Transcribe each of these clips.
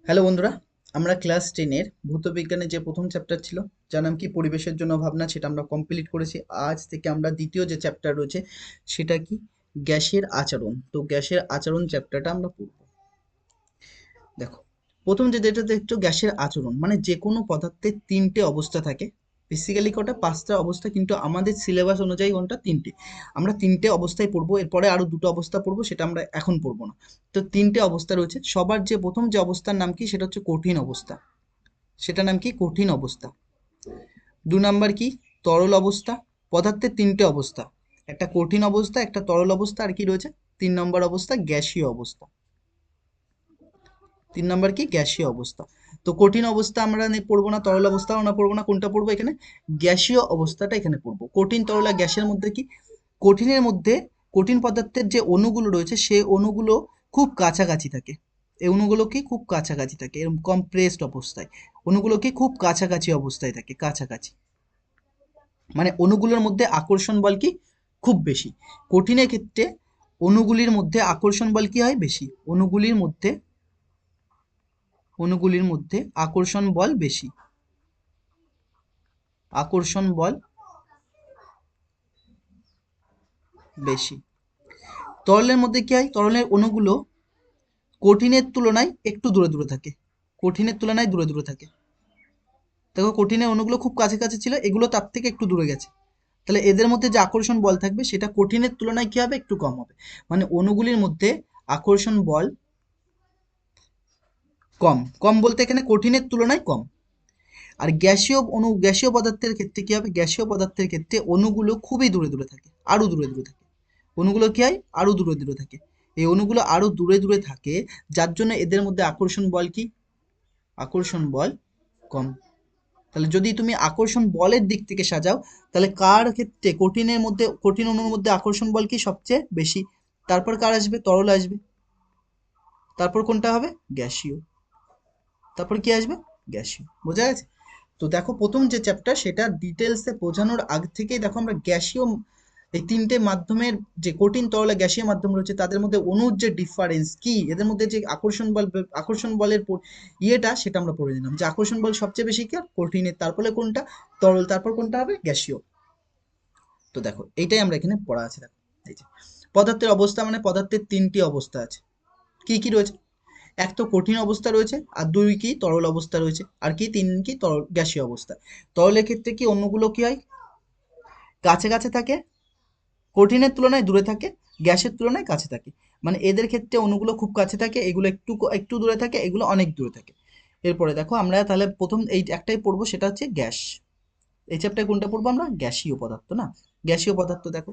Hello বন্ধুরা, আমরা class 10-এর ভৌতবিজ্ঞানের যে প্রথম চ্যাপ্টার ছিল, যার নাম কি পরিবেশের জন্য ভাবনা, সেটা আমরা কমপ্লিট করেছি। আজ থেকে আমরা দ্বিতীয় যে চ্যাপ্টার রয়েছে সেটা কি, গ্যাসের আচরণ। তো গ্যাসের আচরণ চ্যাপ্টারটা আমরা পড়ব। দেখো, প্রথম যেটা একটু গ্যাসের আচরণ মানে যে কোনো পদার্থের তিনটে অবস্থা থাকে। বেসিক্যালি কটা, পাঁচটা অবস্থা, কিন্তু আমাদের সিলেবাস অনুযায়ী কোনটা, তিনটে। আমরা তিনটে অবস্থায় পড়বো, এরপরে আরো দুটো অবস্থা পড়বো, সেটা আমরা এখন পড়বো না। তো তিনটে অবস্থা রয়েছে। সবার যে প্রথম যে অবস্থার নাম কি, সেটা হচ্ছে কঠিন অবস্থা। সেটা নাম কি, কঠিন অবস্থা। 2 নাম্বার কি, তরল অবস্থা। পদার্থের তিনটে অবস্থা, একটা কঠিন অবস্থা, একটা তরল অবস্থা, আর কি রয়েছে 3 নম্বর অবস্থা, গ্যাসীয় অবস্থা। 3 নম্বর কি, গ্যাসীয় অবস্থা। তো কঠিন অবস্থা আমরা পড়বো না, তরল অবস্থা আমরা পড়বো না, কোনটা পড়বো এখানে, গ্যাসীয় অবস্থাটা এখানে পড়বো। কঠিন, তরল আর গ্যাসের মধ্যে কি, কঠিনের মধ্যে কঠিন পদার্থের যে অণুগুলো রয়েছে সে অণুগুলো খুব কাছাকাছি থাকে। এই অণুগুলো কি খুব কাছাকাছি থাকে, এরকম কম্প্রেসড অবস্থায়। অণুগুলো কি খুব কাছাকাছি অবস্থায় থাকে, কাছাকাছি। মানে অণুগুলোর মধ্যে আকর্ষণ বল কি খুব বেশি। কঠিনের ক্ষেত্রে অণুগুলির মধ্যে আকর্ষণ বল কি হয়, বেশি। অণুগুলির মধ্যে আকর্ষণ বল বেশি। আকর্ষণ বল বেশি। তরলের মধ্যে কি হয়, তরলের অণুগুলো কঠিনের তুলনায় একটু দূরে দূরে থাকে। কঠিনের তুলনায় দূরে দূরে থাকে। দেখো, কঠিনের অণুগুলো খুব কাছে কাছে ছিল, এগুলো তার থেকে একটু দূরে গেছে। তাহলে এদের মধ্যে যে আকর্ষণ বল থাকবে সেটা কঠিনের তুলনায় কি হবে, একটু কম হবে। মানে অণুগুলির মধ্যে আকর্ষণ বল কম। কম বলতে এখানে কঠিনের তুলনায় কম। আর গ্যাসীয় পদার্থের ক্ষেত্রে কি হবে, গ্যাসীয় পদার্থের ক্ষেত্রে অণুগুলো খুবই দূরে দূরে থাকে, আরো দূরে দূরে থাকে। অণুগুলো কি হয়, আরো দূরে দূরে থাকে। এই অণুগুলো আরো দূরে দূরে থাকে, যার জন্য এদের মধ্যে আকর্ষণ বল কি, আকর্ষণ বল কম। তাহলে যদি তুমি আকর্ষণ বলের দিক থেকে সাজাও, তাহলে কার ক্ষেত্রে, কঠিনের মধ্যে, কঠিন অণুর মধ্যে আকর্ষণ বল কি সবচেয়ে বেশি। তারপর কার আসবে, তরল আসবে। তারপর কোনটা হবে, গ্যাসীয়। তারপর কি আসবে, গ্যাসীয়। বোঝা গেছে? তো দেখো, প্রথম যে চ্যাপ্টার সেটা ডিটেলসে বোঝানোর আগ থেকেই দেখো আমরা গ্যাসীয়, এই তিনটে মাধ্যমের, যে কঠিন, তরল আর গ্যাসীয় মাধ্যম রয়েছে তাদের মধ্যে অণুর যে ডিফারেন্স কি, এদের মধ্যে যে আকর্ষণ বলের ইয়েটা, সেটা আমরা পড়ে নিলাম, যে আকর্ষণ বল সবচেয়ে বেশি কি কঠিনের, তারপরে কোনটা তরল, তারপর কোনটা হবে গ্যাসীয়। তো দেখো, এইটাই আমরা এখানে পড়া আছে। দেখো, এই যে পদার্থের অবস্থা, মানে পদার্থের তিনটি অবস্থা আছে। কি কি রয়েছে, এক তো কঠিন অবস্থা রয়েছে, আর দুই কি তরল অবস্থা রয়েছে, আর কি তিন কি তরল গ্যাসীয় অবস্থা। তরলের ক্ষেত্রে কি অন্যগুলো কি হয়, কাছে কাছে থাকে, কঠিনের তুলনায় দূরে থাকে, গ্যাসের তুলনায় কাছে থাকে। মানে এদের ক্ষেত্রে অণুগুলো খুব কাছে থাকে, এগুলো একটু একটু দূরে থাকে, এগুলো অনেক দূরে থাকে। এরপরে দেখো, আমরা তাহলে প্রথম এই একটাই পড়বো, সেটা হচ্ছে গ্যাস। এই চ্যাপ্টারে কোনটা পড়বো আমরা, গ্যাসীয় পদার্থ না। গ্যাসীয় পদার্থ দেখো,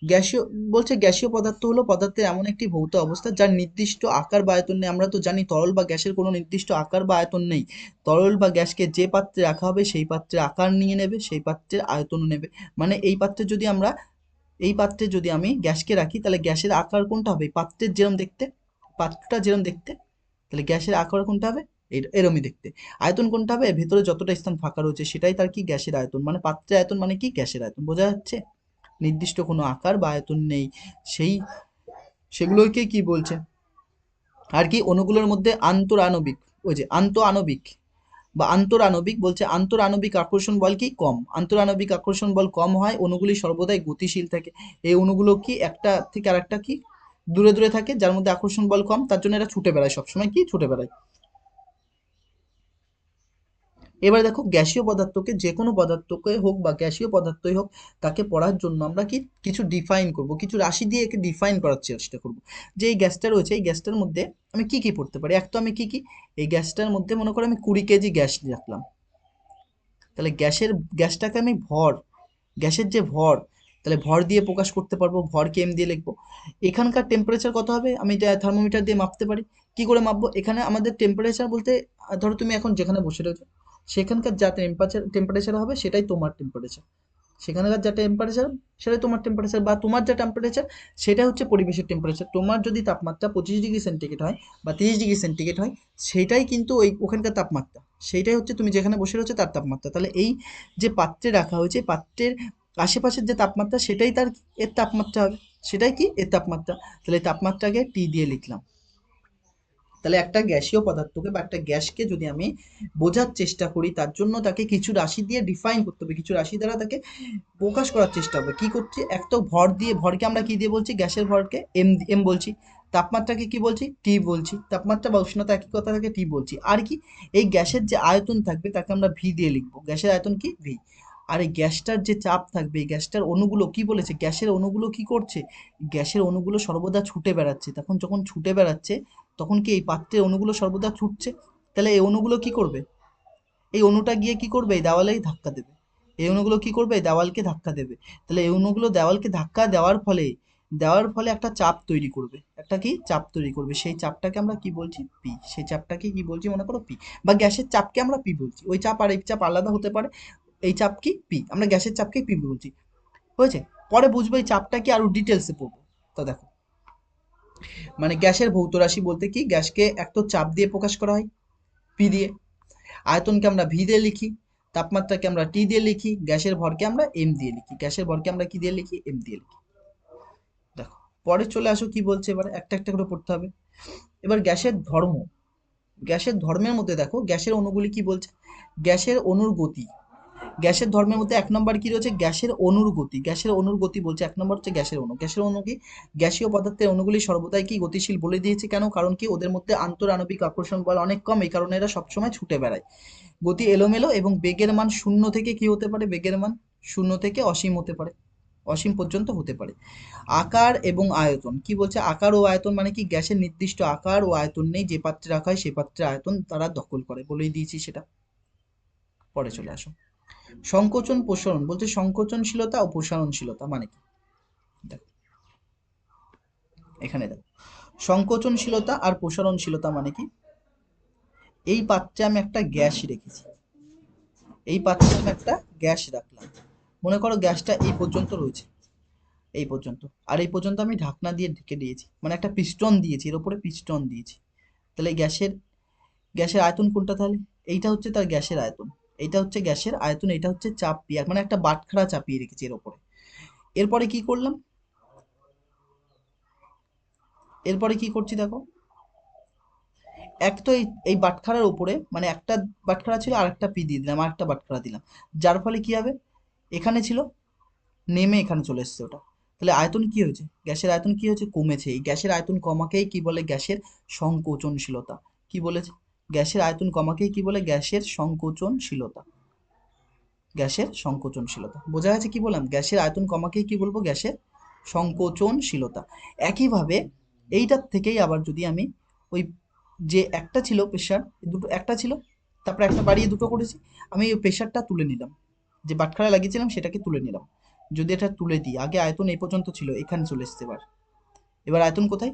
গ্যাসীয় বলছে, গ্যাসীয় পদার্থ হলো পদার্থের এমন একটি ভৌত অবস্থা যার নির্দিষ্ট আকার বা আয়তন নেই। আমরা তো জানি তরল বা গ্যাসের কোনো নির্দিষ্ট আকার বা আয়তন নেই। তরল বা গ্যাসকে যে পাত্রে রাখা হবে সেই পাত্রের আকার নিয়ে নেবে, সেই পাত্রের আয়তনও নেবে। মানে এই পাত্রে যদি আমি গ্যাসকে রাখি, তাহলে গ্যাসের আকার কোনটা হবে, পাত্রের যেরম দেখতে, পাত্রটা যেরম দেখতে, তাহলে গ্যাসের আকার কোনটা হবে, এরমই দেখতে। আয়তন কোনটা হবে, ভেতরে যতটা স্থান ফাঁকা রয়েছে সেটাই তার কি, গ্যাসের আয়তন। মানে পাত্রের আয়তন মানে কি, গ্যাসের আয়তন। বোঝা যাচ্ছে? নির্দিষ্ট কোনো আকার বা আয়তন নেই, সেই সেগুলোকে কি বলছে, আর কি অণুগুলোর মধ্যে আন্তরাণবিক, ওই যে আন্তঃআণবিক বা আন্তরাণবিক বলছে, আন্তরাণবিক আকর্ষণ বল কি কম। আন্তরাণবিক আকর্ষণ বল কম হয়, অণুগুলি সর্বদাই গতিশীল থাকে। এই অণুগুলো কি একটা থেকে আরেকটা কি দূরে দূরে থাকে, যার মধ্যে আকর্ষণ বল কম, তার জন্য এরা ছুটে বেড়ায়, সবসময় কি ছুটে বেড়ায়। এবার দেখো, গ্যাসীয় পদার্থকে, যে কোনো পদার্থকে হোক বা গ্যাসীয় পদার্থই হোক, তাকে পড়ার জন্য আমরা কি কিছু ডিফাইন করব, কিছু রাশি দিয়ে একে ডিফাইন করার চেষ্টা করব। যে এই গ্যাসটা রয়েছে, এই গ্যাসটার মধ্যে আমি কি কি পড়তে পারি। এক তো আমি কি কি, এই গ্যাসটার মধ্যে মনে করো আমি 20 কেজি গ্যাস রাখলাম। তাহলে গ্যাসটাকে আমি গ্যাসের যে ভর, তাহলে ভর দিয়ে প্রকাশ করতে পারবো, ভরকে এম দিয়ে লিখবো। এখানকার টেম্পারেচার কত হবে, আমি থার্মোমিটার দিয়ে মাপতে পারি। কি করে মাপবো, এখানে আমাদের টেম্পারেচার বলতে, ধরো তুমি এখন যেখানে বসে রয়েছো, সেখানকার যা টেম্পারেচার হবে সেটাই তোমার টেম্পারেচার। সেখানকার যা টেম্পারেচার সেটাই তোমার টেম্পারেচার, বা তোমার যা টেম্পারেচার সেটা হচ্ছে পরিবেশের টেম্পারেচার। তোমার যদি তাপমাত্রা 25 ডিগ্রি সেন্টিগ্রেড হয় বা 30 ডিগ্রি সেন্টিগ্রেড হয়, সেটাই কিন্তু ওখানকার তাপমাত্রা। সেইটাই হচ্ছে তুমি যেখানে বসে রয়েছে তার তাপমাত্রা। তাহলে এই যে পাত্রে রাখা হয়েছে, পাত্রের আশেপাশের যে তাপমাত্রা সেটাই এর তাপমাত্রা হবে। সেটাই কি, এর তাপমাত্রা। তাহলে এই তাপমাত্রাকে টি দিয়ে লিখলাম। তাহলে একটা গ্যাসীয় পদার্থকে বা একটা গ্যাসকে যদি আমি বোঝার চেষ্টা করি, তার জন্য তাকে কিছু রাশি দিয়ে ডিফাইন করতে হবে, কিছু রাশি দ্বারা তাকে প্রকাশ করার চেষ্টা হবে। কি করছি, এক তো ভর দিয়ে, ভরকে আমরা কি দিয়ে বলছি, গ্যাসের ভরকে এম এম বলছি, তাপমাত্রাকে কি বলছি, টি বলছি, তাপমাত্রা বা উষ্ণতা একই কথা থাকে, টি বলছি। আর কি, এই গ্যাসের যে আয়তন থাকবে তাকে আমরা ভি দিয়ে লিখবো, গ্যাসের আয়তন কি, ভি। আর এই গ্যাসটার যে চাপ থাকবে, এই গ্যাসটার অণুগুলো কি বলেছে, গ্যাসের অণুগুলো কি করছে, গ্যাসের অণুগুলো সর্বদা ছুটে বেড়াচ্ছে। তখন যখন ছুটে বেড়াচ্ছে, তখন কি এই পাত্রের অণুগুলো সর্বদা ছুটছে, তাহলে এই অণুগুলো কি করবে, এই অণুটা গিয়ে কি করবে, এই দেওয়ালেই ধাক্কা দেবে। এই অণুগুলো কি করবে, এই দেওয়ালকে ধাক্কা দেবে। তাহলে এই অণুগুলো দেওয়ালকে ধাক্কা দেওয়ার ফলে একটা চাপ তৈরি করবে, একটা কি চাপ তৈরি করবে, সেই চাপটাকে আমরা কি বলছি, পি। সেই চাপটাকে কি বলছি, মনে করো পি, বা গ্যাসের চাপকে আমরা পি বলছি। ওই চাপ আর এই চাপ আলাদা হতে পারে, এই চাপ কি পি, আমরা গ্যাসের চাপকে পি বলছি। হয়েছে, পরে বুঝবো এই চাপটা কি, আরো ডিটেলসে পড়বো। তো দেখো, মানে গ্যাসের ভৌত রাশি বলতে কি, গ্যাসকে এক তো চাপ দিয়ে প্রকাশ করা হয়, পি দিয়ে, আয়তনকে আমরা ভি দিয়ে লিখি, তাপমাত্রাকে আমরা টি দিয়ে লিখি, গ্যাসের ভরকে আমরা এম দিয়ে লিখি, গ্যাসের ভরকে আমরা কি দিয়ে লিখি, এম দিয়ে লিখি। দেখো, পরে চলে আসো কি বলছে, এবার একটা একটা করে পড়তে হবে। এবার গ্যাসের ধর্ম, গ্যাসের ধর্মের মধ্যে দেখো গ্যাসের অণুগুলি কি বলছে, গ্যাসের অণুর গতি। গ্যাসের ধর্মের মধ্যে এক নম্বর কি রয়েছে, গ্যাসের অণুর গতি। গ্যাসের অণুর গতি বলছে, এক নম্বর হচ্ছে গ্যাসের অণু। গ্যাসের অণু কি, গ্যাসীয় পদার্থের অণুগুলি সর্বদাই কি গতিশীল বলে দিয়েছে, কেন, কারণ কি ওদের মধ্যে আন্তরাণবিক আকর্ষণ বল অনেক কম, এই কারণে এরা সবসময় ছুটে বেড়ায়। গতি এলোমেলো এবং বেগের মান শূন্য থেকে কি হতে পারে, বেগের মান শূন্য থেকে অসীম হতে পারে, অসীম পর্যন্ত হতে পারে। আকার এবং আয়তন কি বলছে, আকার ও আয়তন মানে কি, গ্যাসের নির্দিষ্ট আকার ও আয়তন নেই, যে পাত্রে রাখা হয় সে পাত্রের আয়তন তারা দখল করে, বলেই দিয়েছি সেটা। পরে চলে আসো, সংকোচন প্রসারণ বলতে, সংকোচনশীলতা ও প্রসারণশীলতা মানে কি, দেখো এখানে দেখো, সংকোচনশীলতা আর প্রসারণশীলতা মানে কি, এই পাত্রে আমি একটা গ্যাস রেখেছি, এই পাত্রে আমি একটা গ্যাস রাখলাম, মনে করো গ্যাসটা এই পর্যন্ত রয়েছে, এই পর্যন্ত, আর এই পর্যন্ত আমি ঢাকনা দিয়ে ঢেকে দিয়েছি, মানে একটা পিস্টন দিয়েছি, এর উপরে পিস্টন দিয়েছি। তাহলে গ্যাসের গ্যাসের আয়তন কোনটা, তাহলে এইটা হচ্ছে তার গ্যাসের আয়তন, এইটা হচ্ছে গ্যাসের আয়তন, এটা হচ্ছে চাপ পি, মানে একটা বাটখারা চাপিয়ে রেখেছি এর উপরে। এরপরে কি করলাম, এরপরে কি করছি দেখো, এক তো এই বাটখারার উপরে, মানে একটা বাটখারা ছিল আর একটা পি দিয়ে দিলাম, আর একটা বাটখারা দিলাম, যার ফলে কি হবে, এখানে ছিল, নেমে এখানে চলে এসছে ওটা। তাহলে আয়তন কি হয়েছে, গ্যাসের আয়তন কি হয়েছে, কমেছে। এই গ্যাসের আয়তন কমাকেই কি বলে, গ্যাসের সংকোচনশীলতা। কি বলেছে, গ্যাসের আয়তন কমাকেই কি বলে, গ্যাসের সংকোচনশীলতা। গ্যাসের সংকোচনশীলতা বোঝা গেছে, কি বললাম, গ্যাসের আয়তন কমাকেই কি বলবো, গ্যাসের সংকোচনশীলতা। একইভাবে এইটার থেকেই আবার যদি আমি ওই যে একটা ছিল প্রেশার, দুটো একটা ছিল, তারপরে একটা বাড়িয়ে দুটো করেছি, আমি ওই প্রেশারটা তুলে নিলাম, যে বাটখারা লাগিয়েছিলাম সেটাকে তুলে নিলাম। যদি এটা তুলে দিই, আগে আয়তন এই পর্যন্ত ছিল, এখানে চলে এসছে, এবার এবার আয়তন কোথায়,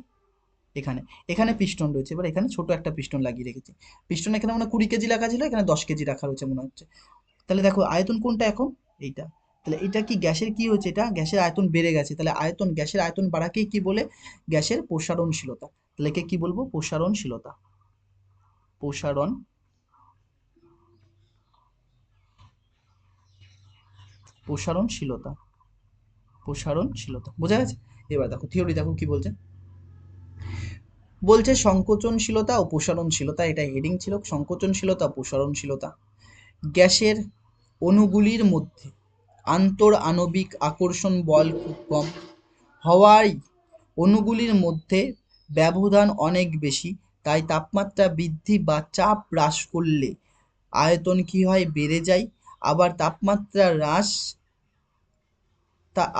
এখানে, এখানে পিস্টন রয়েছে, এবার এখানে ছোট একটা পিস্টন লাগিয়ে রেখেছি। পিস্টন এখানে মানে 20 কেজি রাখা ছিল, এখানে 10 কেজি রাখা রয়েছে মনে হচ্ছে। তাহলে দেখো আয়তন কোনটা এখন, এইটা। তাহলে এটা কি গ্যাসের কি হচ্ছে, এটা গ্যাসের আয়তন বেড়ে গেছে, তাহলে আয়তন, গ্যাসের আয়তন বাড়াকেই কি বলে, গ্যাসের প্রসারণশীলতা। তাহলে একে কি বলবো, প্রসারণশীলতা। প্রসারণ, প্রসারণশীলতা, প্রসারণশীলতা বোঝা গেছে। এবার দেখো থিওরি, দেখো কি বলছে, বলছে সংকোচনশীলতা ও প্রসারণশীলতা, এটা হেডিং ছিল, সংকোচনশীলতা ও প্রসারণশীলতা। গ্যাসের অণুগুলির মধ্যে আন্তর আণবিক আকর্ষণ বল খুব কম হওয়ায় অণুগুলির মধ্যে ব্যবধান অনেক বেশি, তাই তাপমাত্রা বৃদ্ধি বা চাপ হ্রাস করলে আয়তন কি হয়, বেড়ে যায়। আবার তাপমাত্রা হ্রাস,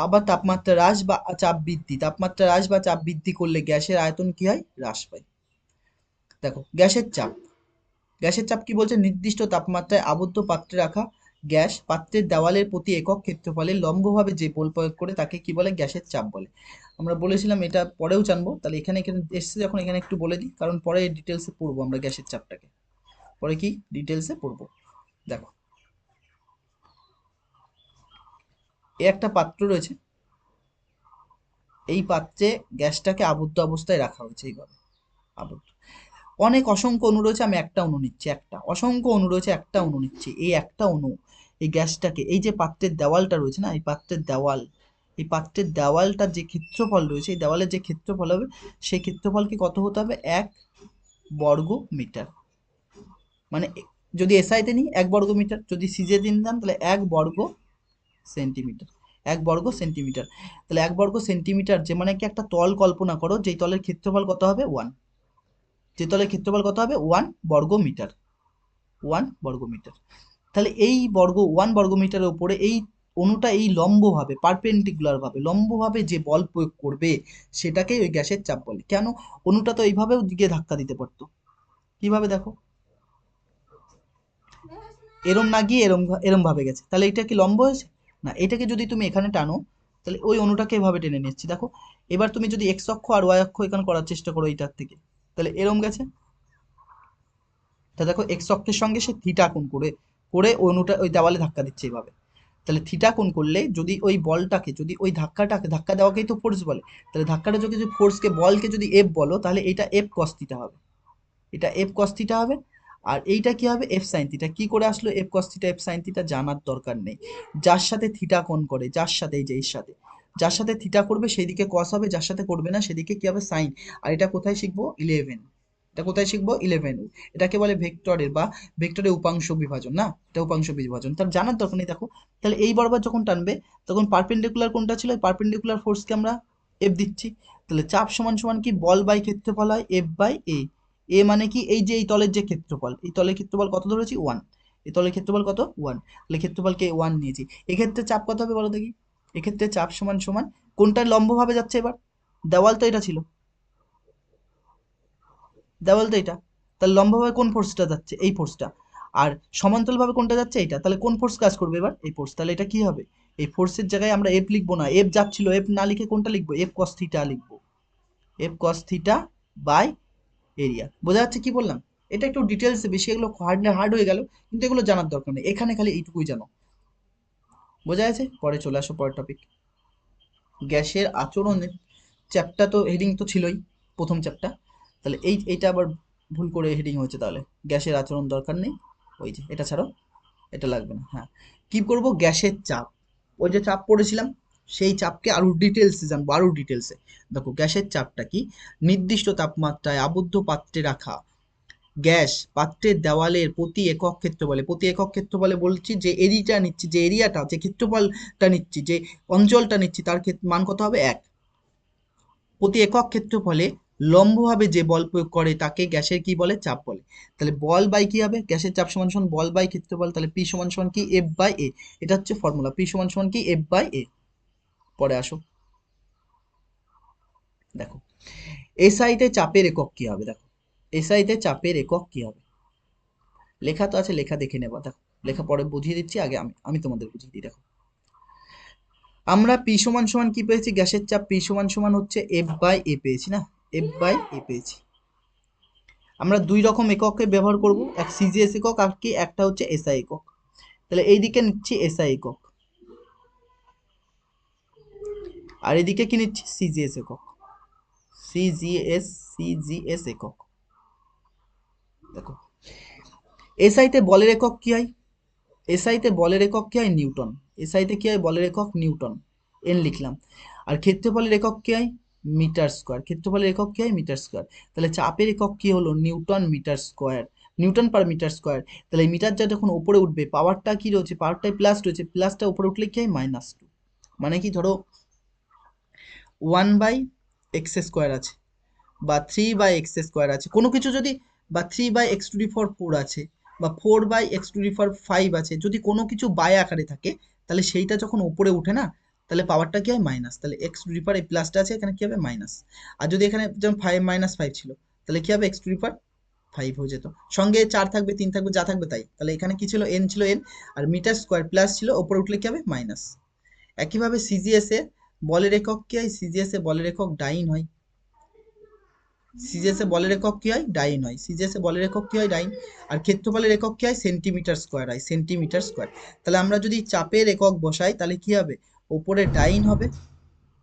আবার তাপমাত্রা হ্রাস বা চাপ বৃদ্ধি, তাপমাত্রা হ্রাস বা চাপ বৃদ্ধি করলে গ্যাসের আয়তন কি হয়, হ্রাস পায়। দেখো গ্যাসের চাপ, গ্যাসের চাপ কি বলছে, নির্দিষ্ট তাপমাত্রায় আবদ্ধ পাত্রে রাখা গ্যাস পাত্রের দেওয়ালের প্রতি একক ক্ষেত্রফলে লম্বভাবে যে বল প্রয়োগ করে তাকে কি বলে, গ্যাসের চাপ বলে। আমরা বলেছিলাম এটা পরেও জানবো, তাহলে এখানে এখানে এসছে যখন, এখানে একটু বলে দিই, কারণ পরে ডিটেলসে পড়বো আমরা গ্যাসের চাপটাকে, পরে কি ডিটেলসে পড়বো। দেখো, এ একটা পাত্র রয়েছে, এই পাত্রে গ্যাসটাকে আবদ্ধ অবস্থায় রাখা হয়েছে, এইভাবে আবদ্ধ। অনেক অসংখ্য অণু রয়েছে, আমি একটা অণু নিচ্ছি, একটা, অসংখ্য অণু রয়েছে, একটা অণু নিচ্ছি, এই একটা অণু এই গ্যাসটাকে, এই যে পাত্রের দেওয়ালটা রয়েছে না, এই পাত্রের দেওয়াল, এই পাত্রের দেওয়ালটার যে ক্ষেত্রফল রয়েছে, এই দেওয়ালের যে ক্ষেত্রফল হবে, সেই ক্ষেত্রফলকে কত হতে হবে, 1 বর্গ মিটার। মানে যদি এসআইতে নিই 1 বর্গ মিটার, যদি সিজেতে নিতাম তাহলে 1 বর্গ সেন্টিমিটার, 1 বর্গ সেন্টিমিটার। তাহলে 1 বর্গ সেন্টিমিটার, যে মানে কি একটা তল কল্পনা করো, যেই তলের ক্ষেত্রফল কত হবে 1, যে তলের ক্ষেত্রফল কত হবে 1 বর্গ মিটার, 1 বর্গ মিটার। তাহলে এই 1 বর্গ মিটারের উপরে এই অণুটা এই লম্বভাবে পারপেন্ডিকুলার ভাবে লম্বভাবে যে বল প্রয়োগ করবে সেটাকেই ওই গ্যাসের চাপ বলে। কেন? অণুটা তো এইভাবেও দিকে ধাক্কা দিতে পারতো। কিভাবে দেখো, এরম না গিয়ে এরম এরম ভাবে গেছে, তাহলে এটা কি লম্ব হয়েছে না? এটাকে যদি তুমি এখানে টানো তাহলে ওই অণুটাকে এভাবে টেনে নিচ্ছি, দেখো। এবার তুমি যদি এক্স অক্ষ আর ওয়াই অক্ষ এখানে করার চেষ্টা করো এইটার থেকে, তাহলে এরম গেছে। তা দেখো এক্স অক্ষের সঙ্গে সে থিটা কোণ করে করে অণুটা ওই দেওয়ালে ধাক্কা দিচ্ছে এইভাবে। তাহলে থিটা কোণ করলে যদি ওই বলটাকে, যদি ওই ধাক্কাটাকে, ধাক্কা দেওয়াকেই তো ফোর্স বলে, তাহলে ধাক্কাটা যদি ফোর্সকে, বলকে যদি এফ বলো, তাহলে এটা এফ কস থিটা হবে, এটা এফ কস থিটা হবে। আর এইটা কি হবে? F sine theta. কি করে আসলো F cos theta F sine theta? জানার দরকার নেই। যার সাথে থিটা কোণ করে, যার সাথে, এই যে এর সাথে, যার সাথে থিটা করবে সেই দিকে কস হবে, যার সাথে করবে না সেদিকে কি হবে? সাইন। আর এটা কোথায় শিখবো? 11। এটা কোথায় শিখবো? 11। এটাকে বলে ভেক্টরের বা ভেক্টরের উপাংশ বিভাজন, না? এটা উপাংশ বিভাজন, তার জানার দরকার নেই। দেখো তাহলে এই বরাবর যখন টানবে তখন পারপেন্ডিকুলার কোনটা ছিল? পারপেন্ডিকুলার ফোর্সকে আমরা এফ দিচ্ছি। তাহলে চাপ সমান সমান কি? বল বাই ক্ষেত্রফল হয় এফ বাই এ। এ মানে কি? এই যে এই তলের যে ক্ষেত্রফল, এই তলের ক্ষেত্রফল কত ধরেছি? 1। এই তলের ক্ষেত্রফল কত? 1। তাহলে ক্ষেত্রফলকে 1 নিয়েছি। এক্ষেত্রে চাপ কত হবে বলো দেখি? এক্ষেত্রে চাপ সমান সমান, কোনটা লম্বভাবে যাচ্ছে এবার? দেওয়াল তো এটা ছিল, দেওয়াল তো এটা, তাহলে লম্বভাবে কোন ফোর্সটা যাচ্ছে? এই ফোর্সটা। আর সমান্তরালভাবে কোনটা যাচ্ছে? এইটা। তাহলে কোন ফোর্স কাজ করবে এবার? এই ফোর্স। তাহলে এটা কি হবে? এই ফোর্সের জায়গায় আমরা এফ লিখবো না, এফ যাচ্ছিল, এফ না লিখে কোনটা লিখবো? এফ কস থিটা লিখবো, F cos theta by area. বোঝা যাচ্ছে কি বললাম? এটা একটু ডিটেলস, বেশি এগুলো হার্ড হার্ড হয়ে গেল, কিন্তু এগুলো জানার দরকার নেই, এখানে খালি এইটুকুই জানো। বোঝা যাচ্ছে? পরে চলে আসো পরের টপিক, গ্যাসের আচরণের। চ্যাপ্টার তো হেডিং তো ছিলই, প্রথম চ্যাপ্টার। তাহলে এইটা আবার ভুল করে হেডিং হয়েছে, তাহলে গ্যাসের আচরণ দরকার নেই, ওই যে এটা ছাড়ো, এটা লাগবে না। হ্যাঁ, কি করব? গ্যাসের চাপ, ওই যে চাপ পড়েছিলাম সেই চাপকে আরো ডিটেলসে জানবো, আরো ডিটেলসে। দেখো গ্যাসের চাপটা কি? নির্দিষ্ট তাপমাত্রায় আবদ্ধ পাত্রে রাখা গ্যাস পাত্রের দেওয়ালের প্রতি একক ক্ষেত্রফলে, প্রতি একক ক্ষেত্রফলে বলছি যে এরিয়াটা নিচ্ছি, যে এরিয়াটা, যে ক্ষেত্রফলটা নিচ্ছি, যে অঞ্চলটা নিচ্ছি, তার মান কত হবে? 1। প্রতি একক ক্ষেত্রফলে লম্বভাবে যে বল প্রয়োগ করে তাকে গ্যাসের কি বলে? চাপ বলে। তাহলে বল বাই কি হবে? গ্যাসের চাপ সমান সমান বল বাই ক্ষেত্রফল, তাহলে পি সমান সমান কি? এফ বাই এ। এটা হচ্ছে ফর্মুলা, পি সমান সমান কি? এফ বাই এ। পরে আসো, দেখো এসআইতে চাপের একক কি হবে? দেখো এসআইতে চাপের একক কি হবে? লেখা তো আছে, লেখা দেখে নেবা। দেখো লেখা পরে বুঝিয়ে দিচ্ছি, আগে আমি আমি তোমাদের বুঝিয়ে দিই। দেখো আমরা পি সমান সমান কি পেয়েছি? গ্যাসের চাপ পি সমান সমান হচ্ছে এফ বাই এ পেয়েছি, না? এফ বাই এ পেয়েছি। আমরা দুই রকম এককে ব্যবহার করব, এক সিজিএস একক আর কি একটা হচ্ছে এসআই একক। তাহলে এইদিকে নিচ্ছি এসআই একক, আর এদিকে কি নিচ্ছি? সিজিএস একক, সিজিএস একক। দেখো এসআইতে বলের একক কি হয়? এসআইতে বলের একক কি হয়? নিউটন। এসআইতে কি হয়? বলের একক নিউটন, এন লিখলাম। আর ক্ষেত্রফলের একক কি হয়? Metre square. ক্ষেত্রফলের একক কি হয়? Metre square. তাহলে চাপের একক কি হলো? Newton metre square, newton per metre square. তাহলে এই মিটারটা যখন উপরে উঠবে, পাওয়ারটা কি রয়েছে? পাওয়ারটাই প্লাস রয়েছে, প্লাসটা উপরে উঠলে কি হয়? -2। মানে কি? ধরো 1/x² আছে, বা 3/x² আছে, কোনো কিছু যদি, বা 3/x⁴ আছে, বা 4/x⁵ আছে, যদি কোনো কিছু বাই আকারে থাকে, তাহলে সেইটা যখন উপরে উঠে না, তাহলে পাওয়ারটা কি হয়? মাইনাস। তাহলে x⁵ এই প্লাসটা আছে, এখানে কি হবে? মাইনাস। আর যদি এখানে যেমন 5 -5 ছিল, তাহলে কি হবে? x⁵ হয়ে যেত। সঙ্গে 4 থাকবে, 3 থাকবে, যা থাকবে তাই। তাহলে এখানে কি ছিল? n ছিল n, আর মিটার স্কোয়ার প্লাস ছিল, উপরে উঠলে কি হবে? মাইনাস। একইভাবে সিজিএস এ বলের একক কি হয়? সিজিএস এ বলের একক ডাইন হয়। সিজিএস এ বলের একক কি হয়? ডাইন হয়। সিজিএস এ বলের একক কি হয়? ডাইন। আর ক্ষেত্রফলের একক কি হয়? সেন্টিমিটার স্কোয়ার হয়, সেন্টিমিটার স্কোয়ার। তাহলে আমরা যদি চাপের একক বসাই তাহলে কি হবে? ওপরে ডাইন হবে,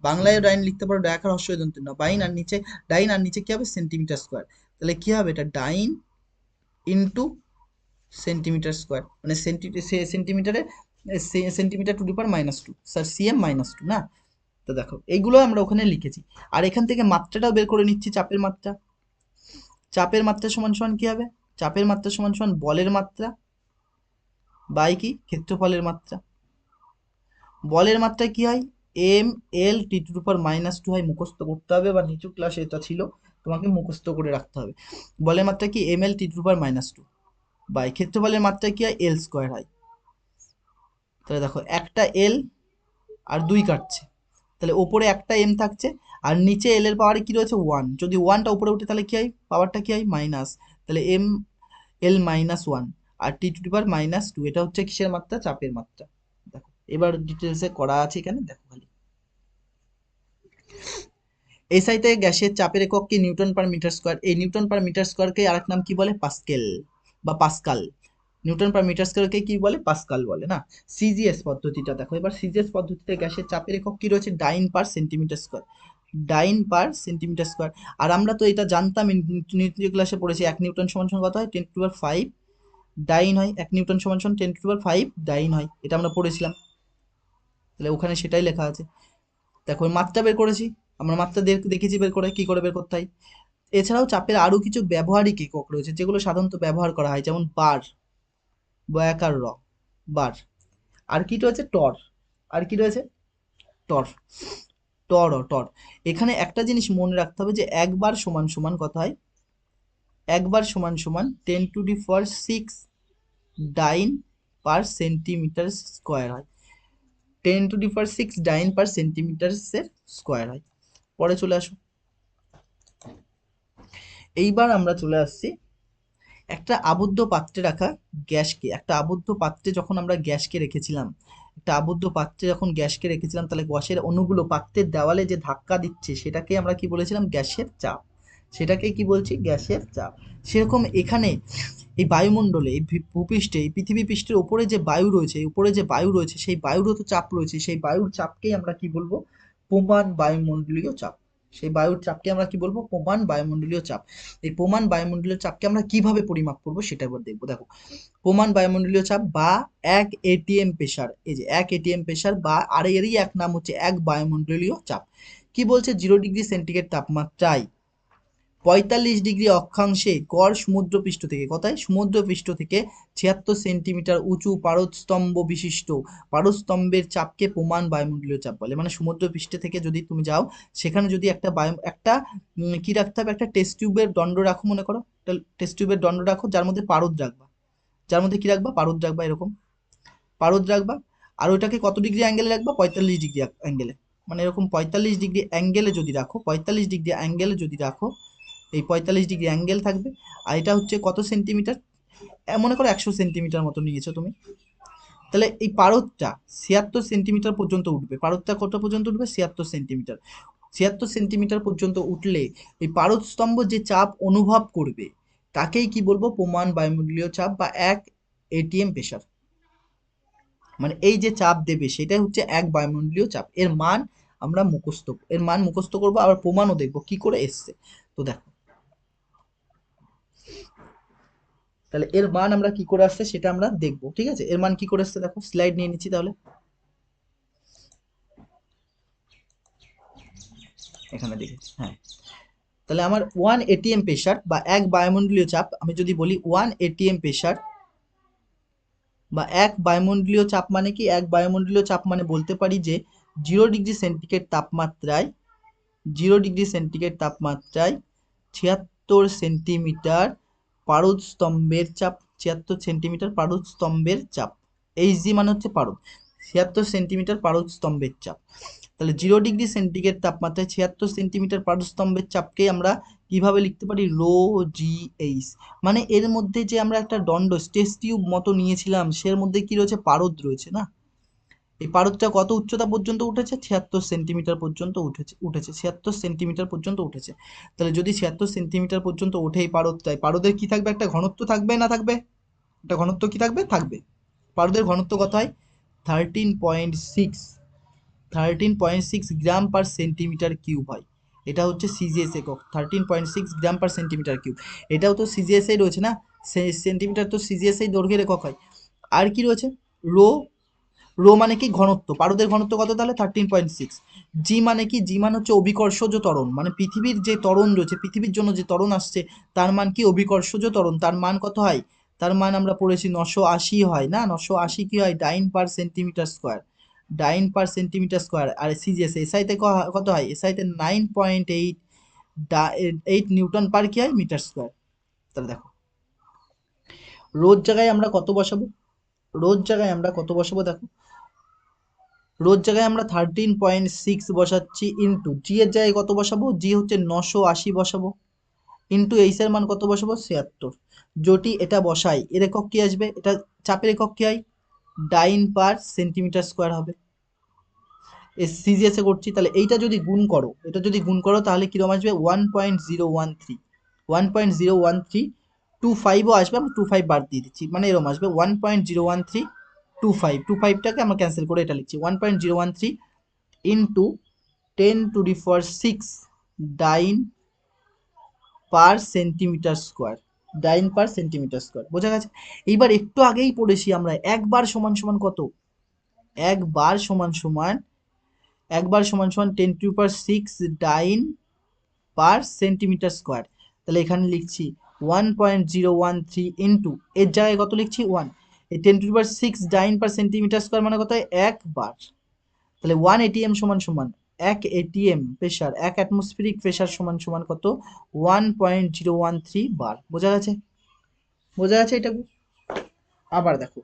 বাংলায় ডাইন লিখতে পারো, ডায়াকার হস্যই দন্ত না, বাইন, আর নিচে ডাইন, আর নিচে কি হবে? Centimetre square. তাহলে কি হবে? এটা ডাইন ইন্টু সেন্টিমিটার স্কোয়ার, মানে সেন্টিমিটারে centimetre to the power -2, sir CM -2, না? তো দেখো এইগুলো আমরা ওখানে লিখেছি। আর এখান থেকে মাত্রাটাও বের করে নিচ্ছি, চাপের মাত্রা। চাপের মাত্রা সমান সমান কি হবে? চাপের মাত্রা সমান সমান বলের মাত্রা বাই কি ক্ষেত্রফলের মাত্রা। বলের মাত্রা কি হয়? M L T to power -2 হয়, মুখস্থ করতে হবে, বা নিচু ক্লাসে এটা ছিল, তোমাকে মুখস্থ করে রাখতে হবে। বলের মাত্রা কি? M L T to power -2 by ক্ষেত্রফলের মাত্রা কি হয়? এল স্কোয়ার হয়। তাহলে দেখো একটা এল আর 2 কাটছে, তাহলে ওপরে একটা এম থাকছে আর নিচে এল এর পাওয়ারে কি রয়েছে? 1। যদি 1টা উপরে উঠে তাহলে কি হয়? পাওয়ারটা কি হয়? মাইনাস। তাহলে M L -1 R T two the power -2, এটা হচ্ছে কিসের মাত্রা? চাপের মাত্রা। দেখো এবার ডিটেলসে করা আছে এখানে, দেখো খালি। এসআইতে গ্যাসের চাপের একক কি? Newton per metre square. এই নিউটন পার মিটার স্কোয়ারকে আরেক নাম কি বলে? পাস্কেল বা পাস্কাল। নিউটন পার মিটার স্কোয়ারকে কি বলে? পাস্কাল বলে না। সিজিএস পদ্ধতিটা দেখো এবার। সিজিএস পদ্ধতিতে গ্যাসের চাপের একক কি রয়েছে? ডাইন পার সেন্টিমিটার স্কোয়ার। ডাইন পার সেন্টিমিটার স্কোয়ার। আর আমরা তো এটা জানতাম, নিউটন ক্লাসে পড়েছি 1 নিউটন সমান সমান কত হয়? 10⁵ ডাইন হয়। 1 নিউটন সমান সমান 10⁵ ডাইন হয়, এটা আমরা পড়েছিলাম। তাহলে ওখানে সেটাই লেখা আছে। দেখো মাত্রা বের করেছি আমরা, মাত্রা দেখেছি বের করে, কি করে বের করতে হয়। এছাড়াও চাপের আরো কিছু ব্যবহারিক একক রয়েছে যেগুলো সাধারণত ব্যবহার করা হয়, যেমন বার, বয়াকার র, বার। আর কি রয়েছে? টর। আর কি রয়েছে? টর। টর। এখানে একটা জিনিস মনে রাখতে হবে যে একবার সমান সমান কত হয়? একবার সমান সমান 10⁶ ডাইন পার সেন্টিমিটার স্কোয়ার হয়। 10⁶ ডাইন পার সেন্টিমিটার স্কোয়ার হয়। পরে চলে আসো। এইবার আমরা চলে আসছি একটা আবদ্ধ পাত্রে রাখা গ্যাসকে। একটা আবদ্ধ পাত্রে যখন আমরা গ্যাসকে রেখেছিলাম, একটা আবদ্ধ পাত্রে যখন গ্যাসকে রেখেছিলাম, তাহলে গ্যাসের অণুগুলো পাত্রের দেওয়ালে যে ধাক্কা দিচ্ছে সেটাকে আমরা কি বলেছিলাম? গ্যাসের চাপ। সেটাকে কি বলছি? গ্যাসের চাপ। সেরকম এখানে এই বায়ুমণ্ডলে, এই ভূপৃষ্ঠে, এই পৃথিবী পৃষ্ঠের উপরে যে বায়ু রয়েছে, উপরে যে বায়ু রয়েছে, সেই বায়ুরও তো চাপ রয়েছে। সেই বায়ুর চাপকেই আমরা কি বলবো? প্রমাণ বায়ুমণ্ডলীয় চাপ। সেই বায়ুর চাপকে আমরা কি বলবো? প্রমাণ বায়ুমণ্ডলীয় চাপ। এই প্রমাণ বায়ুমণ্ডলীয় চাপকে আমরা কিভাবে পরিমাপ করব সেটা এবার দেখবো। দেখো প্রমাণ বায়ুমণ্ডলীয় চাপ বা 1 এটিএম প্রেসার, এই যে 1 এটিএম প্রেসার, বা আর এরই এক নাম হচ্ছে 1 বায়ুমণ্ডলীয় চাপ। কি বলছে? 0°C তাপমাত্রায় 45° অক্ষাংশে গড় সমুদ্রপৃষ্ঠ থেকে, কোথায়? সমুদ্রপৃষ্ঠ থেকে 76 সেন্টিমিটার উঁচু পারদস্তম্ভ বিশিষ্ট পারদস্তম্ভের চাপকে প্রমাণ বায়ুমণ্ডলীয় চাপ বলে। মানে সমুদ্রপৃষ্ঠ থেকে যদি তুমি যাও, সেখানে যদি একটা কি রাখতে হবে? একটা টেস্ট টিউবের দণ্ড রাখো, মনে করো টেস্ট টিউবের দণ্ড রাখো, যার মধ্যে পারদ রাখবা। যার মধ্যে কি রাখবা? পারদ রাখবা, এরকম পারদ রাখবা। আর ওইটাকে কত ডিগ্রি অ্যাঙ্গেলে রাখবা? 45° অ্যাঙ্গেলে। মানে এরকম 45° অ্যাঙ্গেলে যদি রাখো, 45° অ্যাঙ্গেলে যদি রাখো, এই 45° অ্যাঙ্গেল থাকবে। আর এটা হচ্ছে কত সেন্টিমিটার? মনে করো 100 সেন্টিমিটার মতো নিয়েছো তুমি। তাহলে এই পারদটা 76 সেন্টিমিটার পর্যন্ত উঠবে। পারদটা কত পর্যন্ত উঠবে? 76 সেন্টিমিটার। 76 সেন্টিমিটার পর্যন্ত উঠলে এই পারদ স্তম্ভ যে চাপ অনুভব করবে তাকেই কি বলবো? প্রমাণ বায়ুমণ্ডলীয় চাপ বা 1 এটিএম প্রেসার। মানে এই যে চাপ দেবে সেটাই হচ্ছে 1 বায়ুমণ্ডলীয় চাপ। এর মান মুখস্থ করবো, আবার প্রমাণও দেখবো কি করে এসছে। তো দেখো তাহলে এর মান আমরা কি করে আসছে সেটা আমরা দেখবো, ঠিক আছে? এর মান কি করে আসছে দেখো, স্লাইড নিয়ে নিচ্ছি তাহলে। এখানে দেখেছি, হ্যাঁ। তাহলে আমার 1 এটিএম প্রেসার বা 1 বায়ুমণ্ডলীয় চাপ, আমি যদি বলি 1 এটিএম প্রেসার বা 1 বায়ুমণ্ডলীয় চাপ মানে কি? 1 বায়ুমণ্ডলীয় চাপ মানে বলতে পারি যে 0°C তাপমাত্রায়, 0°C তাপমাত্রায় 76 সেন্টিমিটার পারদস্তম্ভের চাপ। 76 সেন্টিমিটার পারদস্তম্ভের চাপ। এইচজি মানে হচ্ছে পারদ। 76 সেন্টিমিটার পারদস্তম্ভের চাপ। তাহলে 0°C তাপমাত্রায় 76 সেন্টিমিটার পারদস্তম্ভের চাপকে আমরা কিভাবে লিখতে পারি? Rho G H. মানে এর মধ্যে যে আমরা একটা দণ্ড টেস্ট টিউব মতো নিয়েছিলাম, সের মধ্যে কি রয়েছে? পারদ রয়েছে না। এই পারদটা কত উচ্চতা পর্যন্ত উঠেছে? 76 সেন্টিমিটার পর্যন্ত উঠেছে 76 সেন্টিমিটার পর্যন্ত উঠেছে। তাহলে যদি 76 সেন্টিমিটার পর্যন্ত ওঠে এই পারদটায়, পারদের কি থাকবে? একটা ঘনত্ব থাকবে না থাকবে? একটা ঘনত্ব কি থাকবে? থাকবে। পারদের ঘনত্ব কত হয়? 13.6 13.6 গ্রাম পার সেন্টিমিটার কিউব হয়। এটা হচ্ছে সিজিএস একক, 13.6 গ্রাম পার সেন্টিমিটার কিউব। এটাও তো সিজিএসআই রয়েছে না, সেন্টিমিটার তো সিজিএসআই দৈর্ঘ্যের একক হয়। আর কি রয়েছে? রো রো মানে কি ঘনত্ব, পারদের ঘনত্ব কত তাহলে 13.6। জি মানে কি, জি মান হচ্ছে অভিকর্ষজ ত্বরণ, মানে পৃথিবীর যে ত্বরণ রয়েছে, পৃথিবীর জন্য যে ত্বরণ আসছে তার মান কি অভিকর্ষজ ত্বরণ, তার মান কত হয়, তার মান আমরা পড়েছি 980 হয় না, 980 কি হয় ডাইন পার সেন্টিমিটার স্কোয়ার, ডাইন পার সেন্টিমিটার স্কোয়ার। আর সিজিএস এসআইতে কত হয়, এসআইতে 9.8 নিউটন পার কি হয় মিটার স্কোয়ার। তাহলে দেখো রোজ জায়গায় আমরা কত বসাবো, রোজ জায়গায় আমরা কত বসাবো দেখো, রোজ জায়গায় আমরা 13.6 বসাচ্ছি, ইন্টু জি এর জায়গায় কত বসাবো, জি হচ্ছে 980 বসাবো, ইন্টু এইচ এর মান কত বসাবো 76। যদি এটা বসাই এর একক কি আসবে, এটা চাপের একক কি হয়, ডাইন পার সেন্টিমিটার স্কোয়ার হবে। সিজিএস এ করছি, তাহলে এইটা যদি গুণ করো, এটা যদি গুণ করো তাহলে কিরকম আসবে 1.013, 1.013, 25ও আসবে, আমরা 25 বাদ দিয়ে দিচ্ছি, মানে এরকম আসবে 1.013 25টাকে আমরা ক্যান্সেল করে এটা লিখছি 1.013 ইন্টু 10⁶ ডাইন পার সেন্টিমিটার স্কোয়ার, ডাইন পার সেন্টিমিটার স্কোয়ার, বোঝা গেছে। এইবার একটু আগেই পড়েছি আমরা একবার সমান সমান কত, একবার সমান সমান, একবার সমান সমান 10⁶ ডাইন পার সেন্টিমিটার স্কোয়ার। তাহলে এখানে লিখছি 1.013 ইন্টু এর জায়গায় কত লিখছি 1, এই 10⁶ ডাইন পার সেন্টিমিটার স্কোয়ার মানে কত হয় একবার। তাহলে 1 ATM সমান সমান 1 ATM প্রেশার, 1 অ্যাটমসফিরিক প্রেশার সমান সমান কত 1.013 বার, বোঝা গেছে, বোঝা গেছে এটা। আবার দেখো,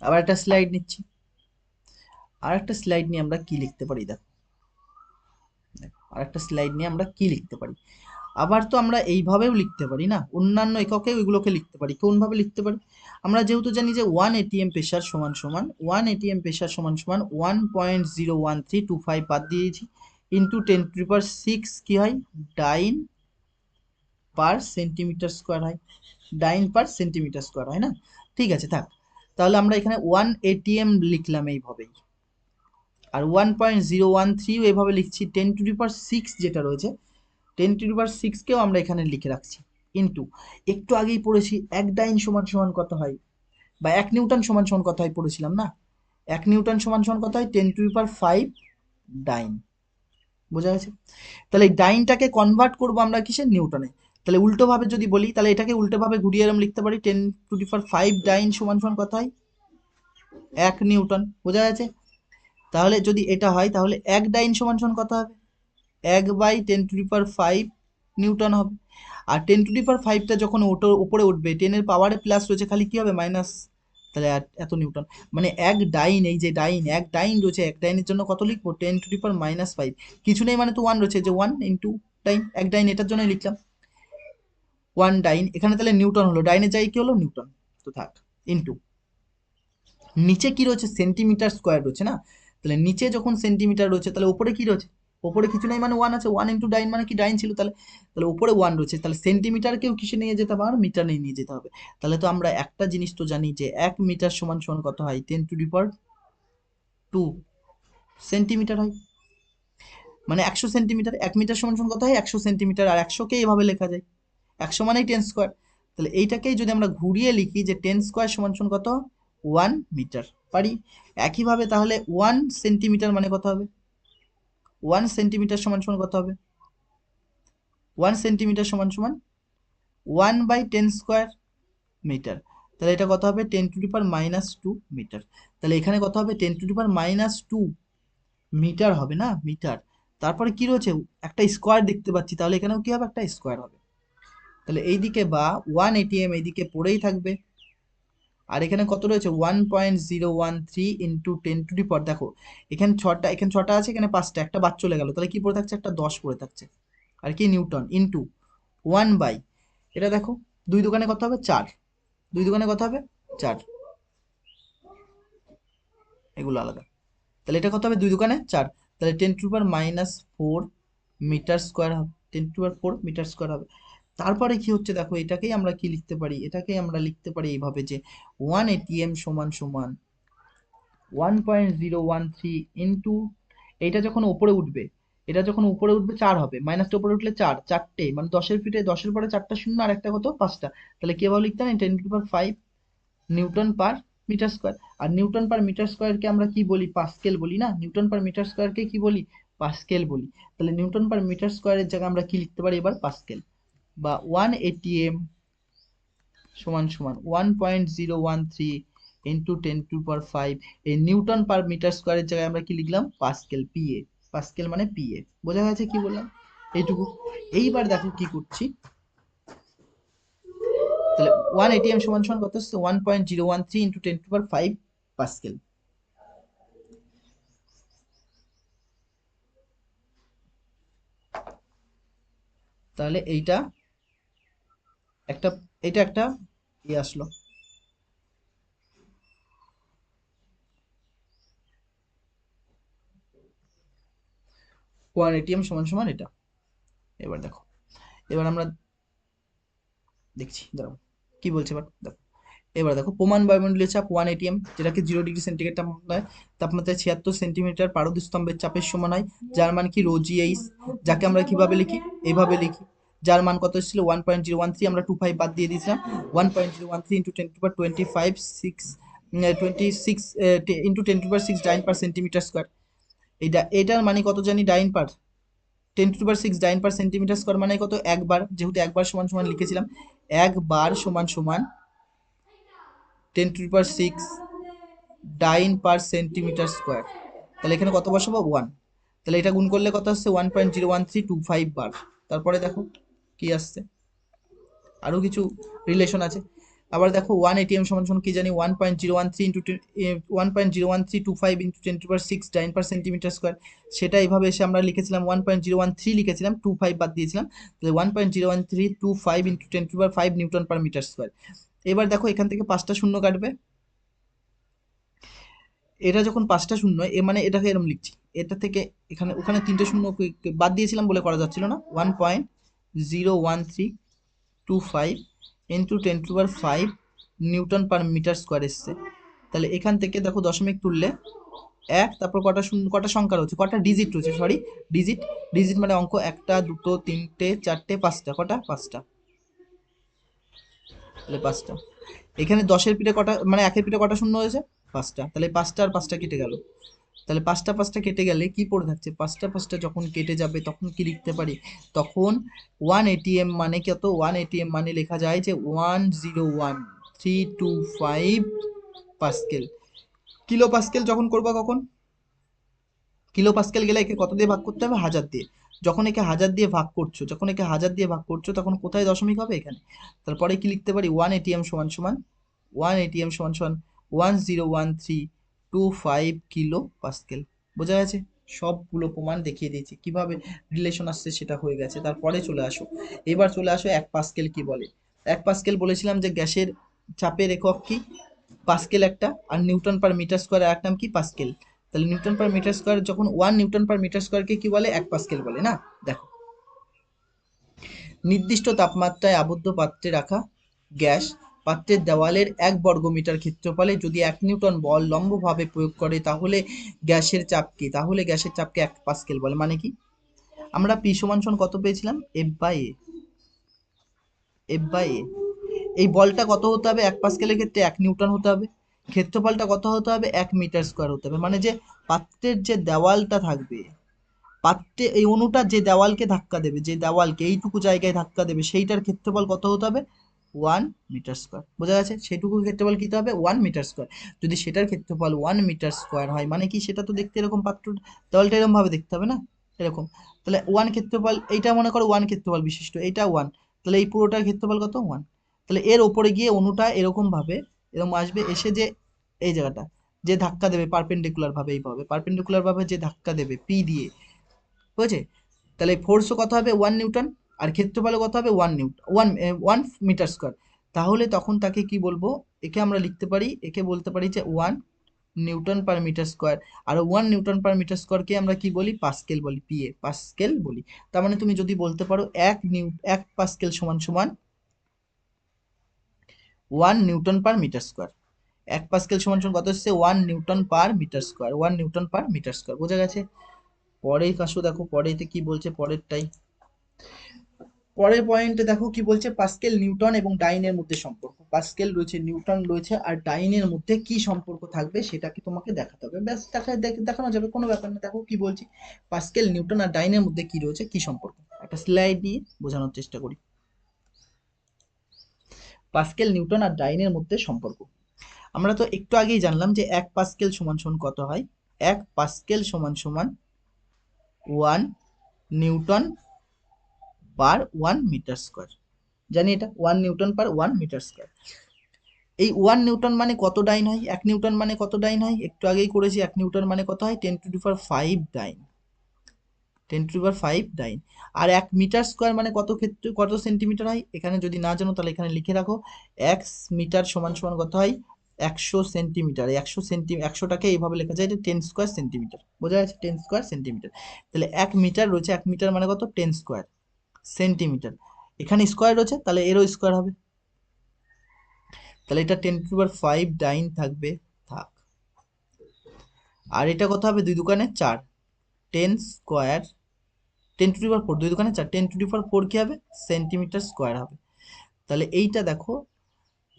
আবার একটা স্লাইড নিচ্ছি, আর একটা স্লাইড নিয়ে আমরা কি লিখতে পারি দেখো, আর একটা স্লাইড নিয়ে আমরা কি লিখতে পারি, আবার তো আমরা এইভাবেও লিখতে পারি না, অন্যান্য এককে ওইগুলোকে লিখতে পারি, কোনভাবে লিখতে পারি, আমরা যেহেতু জানি যে 1 ATM প্রেশার সমান সমান 1 ATM প্রেশার সমান সমান 1.01325 বাদ দিয়েছি, ইন্টু 10⁶ কি হয় ডাইন পার সেন্টিমিটার স্কোয়ার হয়, ডাইন পার সেন্টিমিটার স্কোয়ার হয় না, ঠিক আছে থাক। তাহলে আমরা এখানে 1 ATM লিখলাম এইভাবেই, আর 1.013 এভাবে লিখছি, 10⁶ যেটা রয়েছে 10⁶কেও আমরা এখানে লিখে রাখছি, কিন্তু একটু আগেই পড়েছি এক ডাইন সমান সমান কত হয়, বা 1 নিউটন সমান সমান কত হয় পড়েছিলাম না, 1 নিউটন সমান সমান কত হয় 10⁵ ডাইন, বোঝা গেছে। তাহলে এই ডাইনটাকে কনভার্ট করবো আমরা কিসে, নিউটনে। তাহলে উল্টোভাবে যদি বলি, তাহলে এটাকে উল্টোভাবে ঘুরিয়ে এরকম লিখতে পারি 10⁵ ডাইন সমান সমান কত হয় 1 নিউটন, বোঝা গেছে। তাহলে যদি এটা হয় তাহলে এক ডাইন সমান সমান কত হবে, 1/10⁵ নিউটন হবে। আর 10⁵টা যখন উপরে উঠবে, 10-এর পাওয়ারে প্লাস রয়েছে, খালি কি হবে মাইনাস, তাহলে এত নিউটন, মানে এক ডাইন, এই যে ডাইন, এক ডাইন রয়েছে, এক ডাইনের জন্য কত লিখবো 10⁻⁻5, কিছু নেই মানে তো 1 রয়েছে, যে 1 ইন্টু ডাইন, এক ডাইন এটার জন্য লিখলাম 1 ডাইন, এখানে তাহলে নিউটন হলো, ডাইনের জায়গায় কি হলো নিউটন, তো থাক, ইন্টু নিচে কি রয়েছে সেন্টিমিটার স্কোয়ার রয়েছে না, তাহলে নিচে যখন সেন্টিমিটার রয়েছে তাহলে উপরে কি রয়েছে, উপরে কিছু নেই মানে 1 আছে, 1 ইন্টু ডাইন মানে কি ডাইন ছিল, তাহলে তাহলে উপরে 1 রয়েছে, তাহলে সেন্টিমিটারকেও কিসে নিয়ে যেতে হবে আর মিটারে নিয়ে যেতে হবে। তাহলে তো আমরা একটা জিনিস তো জানি যে 1 মিটার সমান সমান কত হয় 10⁻² সেন্টিমিটার হয়, মানে 100 সেন্টিমিটার, 1 মিটার সমান সমান কত হয় 100 সেন্টিমিটার, আর 100কে এভাবে লেখা যায় 100 মানেই 10 স্কোয়ার। তাহলে এইটাকেই যদি আমরা ঘুরিয়ে লিখি যে 10 স্কোয়ার সমান সমান কত 1 মিটার পারি। একইভাবে তাহলে 1 সেন্টিমিটার মানে কত হবে, 1 সেন্টিমিটার সমান সমান কত হবে, 1 সেন্টিমিটার সমান সমান 1/10 স্কোয়ার মিটার, তাহলে এটা কত হবে 10⁻² মিটার। তাহলে এখানে কত হবে 10⁻² মিটার হবে না, মিটার। তারপরে কি রয়েছে একটা স্কোয়ার দেখতে পাচ্ছি, তাহলে এখানেও কি হবে একটা স্কোয়ার হবে। তাহলে এইদিকে বা 1 ATM এইদিকে পড়েই থাকবে, আর এখানে কত রয়েছে 1.013 ইন্টু 10⁻, দেখো এখানে 6টা, এখানে 6টা আছে, এখানে 5টা, একটা বাদ চলে গেল, তাহলে কি পড়ে থাকছে একটা 10 পড়ে থাকছে, আর কি নিউটন, ইন্টু 1 বাই, এটা দেখো 2 দোকানে কত হবে 4, 2 দোকানে কত হবে 4, এগুলো আলাদা, তাহলে এটা কত হবে 2 দোকানে 4, তাহলে 10⁻⁻4 মিটার স্কোয়ার হবে, 10⁻⁴ মিটার স্কোয়ার হবে। তারপরে কি হচ্ছে দেখো, এটাকেই আমরা কি লিখতে পারি, এটাকেই আমরা লিখতে পারি এইভাবে যে 1 ATM সমান সমান 1.013 ইন্টু, এইটা যখন উপরে উঠবে, এটা যখন উপরে উঠবে 4 হবে, মাইনাসটা উপরে উঠলে 4, চারটে মানে 10-এর ফিটে 10-এর পরে 4টা শূন্য আর একটা কত 5টা, তাহলে কিভাবে লিখতাম 10⁵ নিউটন পার মিটার স্কোয়ার। আর নিউটন পার মিটার স্কোয়ারকে আমরা কি বলি? পাস্কেল বলি না? নিউটন পার মিটার স্কোয়ারকে কি বলি? পাস্কেল বলি। তাহলে নিউটন পার মিটার স্কোয়ারের জায়গায় আমরা কি লিখতে পারি এবার? পাস্কেল। বা 1 ATM সমান সমান 1.013 ইন্টু 10⁵ এই নিউটন পার মিটার স্কোয়ারের জায়গায় আমরা কি লিখলাম? Pascal, PA. পাস্কেল মানে পিএ। বোঝা গেছে কি বললাম? এইটুকু। এইবার দেখো কি করছি। তাহলে 1 ATM সমান সমান কত হচ্ছে? 1.013 ইন্টু 10⁵ পাস্কেল। তাহলে একটা এইটা একটা আসলো 1 ATM সমান সমান এটা। এবার দেখো, এবার আমরা দেখছি, দাঁড়াও কি বলছে এবার দেখো। এবার দেখো, প্রমাণ বায়ুমণ্ডলীয় চাপ 1 ATM, যেটাকে 0 ডিগ্রি সেন্টিগ্রেড তাপমাত্রায় 76 সেন্টিমিটার পারদ স্তম্ভের চাপের সমান হয়, যার মান কি? ρgh, যাকে আমরা কিভাবে লিখি? এইভাবে লিখি। যার মান কত ছিল? 1.013, আমরা 25 বাদ দিয়ে দিয়েছিলাম। 1.013 ইন্টু 10⁻25 6 26 ইন্টু 10⁶ ডাইন পার সেন্টিমিটার স্কোয়ার। এটার মানে কত জানি? ডাইন পার 10⁶ ডাইন পার সেন্টিমিটার স্কোয়ার মানে কত? একবার, যেহেতু একবার সমান সমান লিখেছিলাম, একবার সমান সমান 10⁶ ডাইন পার সেন্টিমিটার স্কোয়ার। তাহলে এখানে কত বসাবো? 1। তাহলে এটা গুণ করলে কত আসছে? 1.01325 বার। তারপরে দেখো কি আসছে, আরো কিছু রিলেশন আছে। আবার দেখো 1 ATM সমান সমান কি জানি? 1.013 ইন্টু 10⁻6 ডাইন পার সেন্টিমিটার স্কোয়ার। সেটা এইভাবে এসে আমরা লিখেছিলাম 1.013 লিখেছিলাম, 25 বাদ দিয়েছিলাম। তাহলে 1.01325 into 10⁵ newton per metre square. এবার দেখো এখান থেকে 5টা শূন্য কাটবে। এটা যখন 5টা শূন্য, এ মানে এটাকে এরকম লিখছি, এটা থেকে এখানে ওখানে 3টে শূন্য বাদ দিয়েছিলাম বলে করা যাচ্ছিল না। 1.01325 into 10⁵ newton per metre square এসছে। তাহলে এখান থেকে দেখো দশমিক তুললে 1, তারপর কটা শূন্য, কটা সংখ্যা রয়েছে, কটা ডিজিট রয়েছে, সরি ডিজিট। ডিজিট মানে অঙ্ক, 1টা 2টো 3টে 4টে 5টা, কটা? 5টা। তাহলে 5টা। এখানে 10-এর পিঠে কটা, মানে 1-এর পিঠে কটা শূন্য হয়েছে? 5টা। তাহলে 5টা আর 5টা কেটে গেল। তাহলে 5টা কেটে গেলে কি পড়ে থাকছে? 5টা যখন কেটে যাবে তখন কি লিখতে পারি? তখন 1 ATM মানে কত? 1 ATM মানে লেখা যায় যে 101,325 পাস্কেল। কিলো পাস্কেল যখন করবো কখন? কিলো পাস্কেল গেলে একে কত দিয়ে ভাগ করতে হবে? 1000 দিয়ে। যখন একে 1000 দিয়ে ভাগ করছো, তখন কোথায় দশমিক হবে? এখানে। তারপরে কি লিখতে পারি? 1 ATM সমান সমান 101325 কিলো পাস্কেল। বোঝা গেছে? সবগুলো প্রমাণ দেখিয়ে দিয়েছি, কিভাবে রিলেশন আসছে সেটা হয়ে গেছে। তারপরে চলে আসো, এবার চলে আসো 1 পাস্কেল কি বলে। 1 পাস্কেল বলেছিলাম যে গ্যাসের চাপের একক কি? পাস্কেল একটা, আর নিউটন পার মিটার স্কোয়ার আর এক নাম কি? পাস্কেল। তাহলে নিউটন পার মিটার স্কোয়ার যখন 1 নিউটন পার মিটার স্কোয়ারকে কি বলে? 1 পাস্কেল বলে না? দেখো, নির্দিষ্ট তাপমাত্রায় আবদ্ধ পাত্রে রাখা গ্যাস পাত্রের দেওয়ালের 1 বর্গমিটার ক্ষেত্রফলে যদি 1 নিউটন বল লম্বভাবে প্রয়োগ করে তাহলে গ্যাসের চাপ কি? তাহলে গ্যাসের চাপকে 1 পাস্কেল বলে। মানে কি? আমরা পি সমান সমান কত পেয়েছিলাম? এফ বাই এ। এই বলটা কত হতে হবে? 1 পাস্কেলের ক্ষেত্রে 1 নিউটন হতে হবে। ক্ষেত্রফলটা কত হতে হবে? 1 মিটার স্কোয়ার হতে হবে। মানে যে পাত্রের যে দেওয়ালটা থাকবে, পাত্রে এই অণুটা যে দেওয়ালকে ধাক্কা দেবে, যে দেওয়ালকে এইটুকু জায়গায় ধাক্কা দেবে, সেইটার ক্ষেত্রফল কত হতে হবে? 1 মিটার স্কোয়ার। বোঝা গেছে? সেইটুকু ক্ষেত্রফল কী হবে? 1 মিটার স্কোয়ার। যদি সেটার ক্ষেত্রফল 1 মিটার স্কোয়ার হয়, মানে কি? সেটা তো দেখতে এরকম, পাত্র দেওয়ালটা এরকম ভাবে দেখতে হবে না? এরকম। তাহলে 1 ক্ষেত্রফল, এইটা মনে করো 1 ক্ষেত্রফল বিশিষ্ট, এইটা 1। তাহলে এই পুরোটার ক্ষেত্রফল কত? 1। তাহলে এর ওপরে গিয়ে অণুটা এরকম ভাবে এরকম আসবে, এসে যে এই জায়গাটা যে ধাক্কা দেবে পারপেন্ডিকুলার ভাবে, এইভাবে পারপেন্ডিকুলার ভাবে যে ধাক্কা দেবে পি দিয়ে, বুঝেছে? তাহলে ফোর্সও কত হবে? 1 নিউটন। আর ক্ষেত্রফলও কত হবে? 1 নিউটন, 1 মিটার স্কোয়ার। তাহলে তখন তাকে কি বলবো? একে আমরা লিখতে পারি, একে বলতে পারি যে 1 নিউটন পার মিটার স্কোয়ার। আর 1 নিউটন পার মিটার স্কোয়ারকে আমরা কি বলি? পাস্কেল বলি, পিএ, পাস্কেল বলি। তার মানে তুমি যদি বলতে পারো 1 পাস্কেল সমান সমান 1 newton per metre square. 1 pascal সমান সমান কত হচ্ছে? 1 newton per metre square. 1 newton per metre square. বোঝা গেছে? পরের কাশো দেখো, পরেতে কি বলছে পরেরটাই। পরের পয়েন্টে দেখো কি বলছে, পাস্কেল নিউটন এবং ডাইনের মধ্যে সম্পর্ক। পাস্কেল রয়েছে, নিউটন রয়েছে, আর ডাইনের মধ্যে কি সম্পর্ক থাকবে সেটাকে তোমাকে দেখাতে হবে। ব্যাস দেখানো যাবে, কোনো ব্যাপার না। দেখো কি বলছি, পাস্কেল নিউটন আর ডাইনের মধ্যে কি রয়েছে, কি সম্পর্ক। একটা স্লাইড দিয়ে বোঝানোর চেষ্টা করি। পাস্কেল নিউটন আর ডাইনের মধ্যে সম্পর্ক। আমরা তো একটু আগেই জানলাম যে 1 পাস্কেল সমান সমান কত হয়। 1 পাস্কেল সমান সমান 1 নিউটন পার 1 মিটার স্কোয়ার। জানি এটা 1 নিউটন পার 1 মিটার স্কোয়ার। এই 1 নিউটন মানে কত ডাইন হয়, 1 নিউটন মানে কত ডাইন হয়, একটু আগেই করেছি। 1 নিউটন মানে কত হয়, 10⁵ ডাইন, 10⁵ ডাইন। আর 1 মিটার স্কোয়ার মানে কত ক্ষেত্রে কত সেন্টিমিটার হয়, এখানে যদি না জানো তাহলে এখানে লিখে রাখো। 1 মিটার সমান সমান কত হয়, 100 সেন্টিমিটার। 100টাকে এইভাবে লেখা যায়, এটা 10² সেন্টিমিটার। বোঝা যাচ্ছে, 10² সেন্টিমিটার। তাহলে 1 মিটার রয়েছে, 1 মিটার মানে কত, 10² সেন্টিমিটার। এখানে স্কোয়ার রয়েছে, তাহলে এরও স্কোয়ার হবে। তাহলে এটা 10⁵ ডাইন থাকবে, থাক। আর এটা কত হবে, 2 দোকানে 4, 10 স্কোয়ার, 10⁴, 2 দোকানে 4, 10⁴ কি হবে, সেন্টিমিটার স্কোয়ার হবে। তাহলে এইটা দেখো,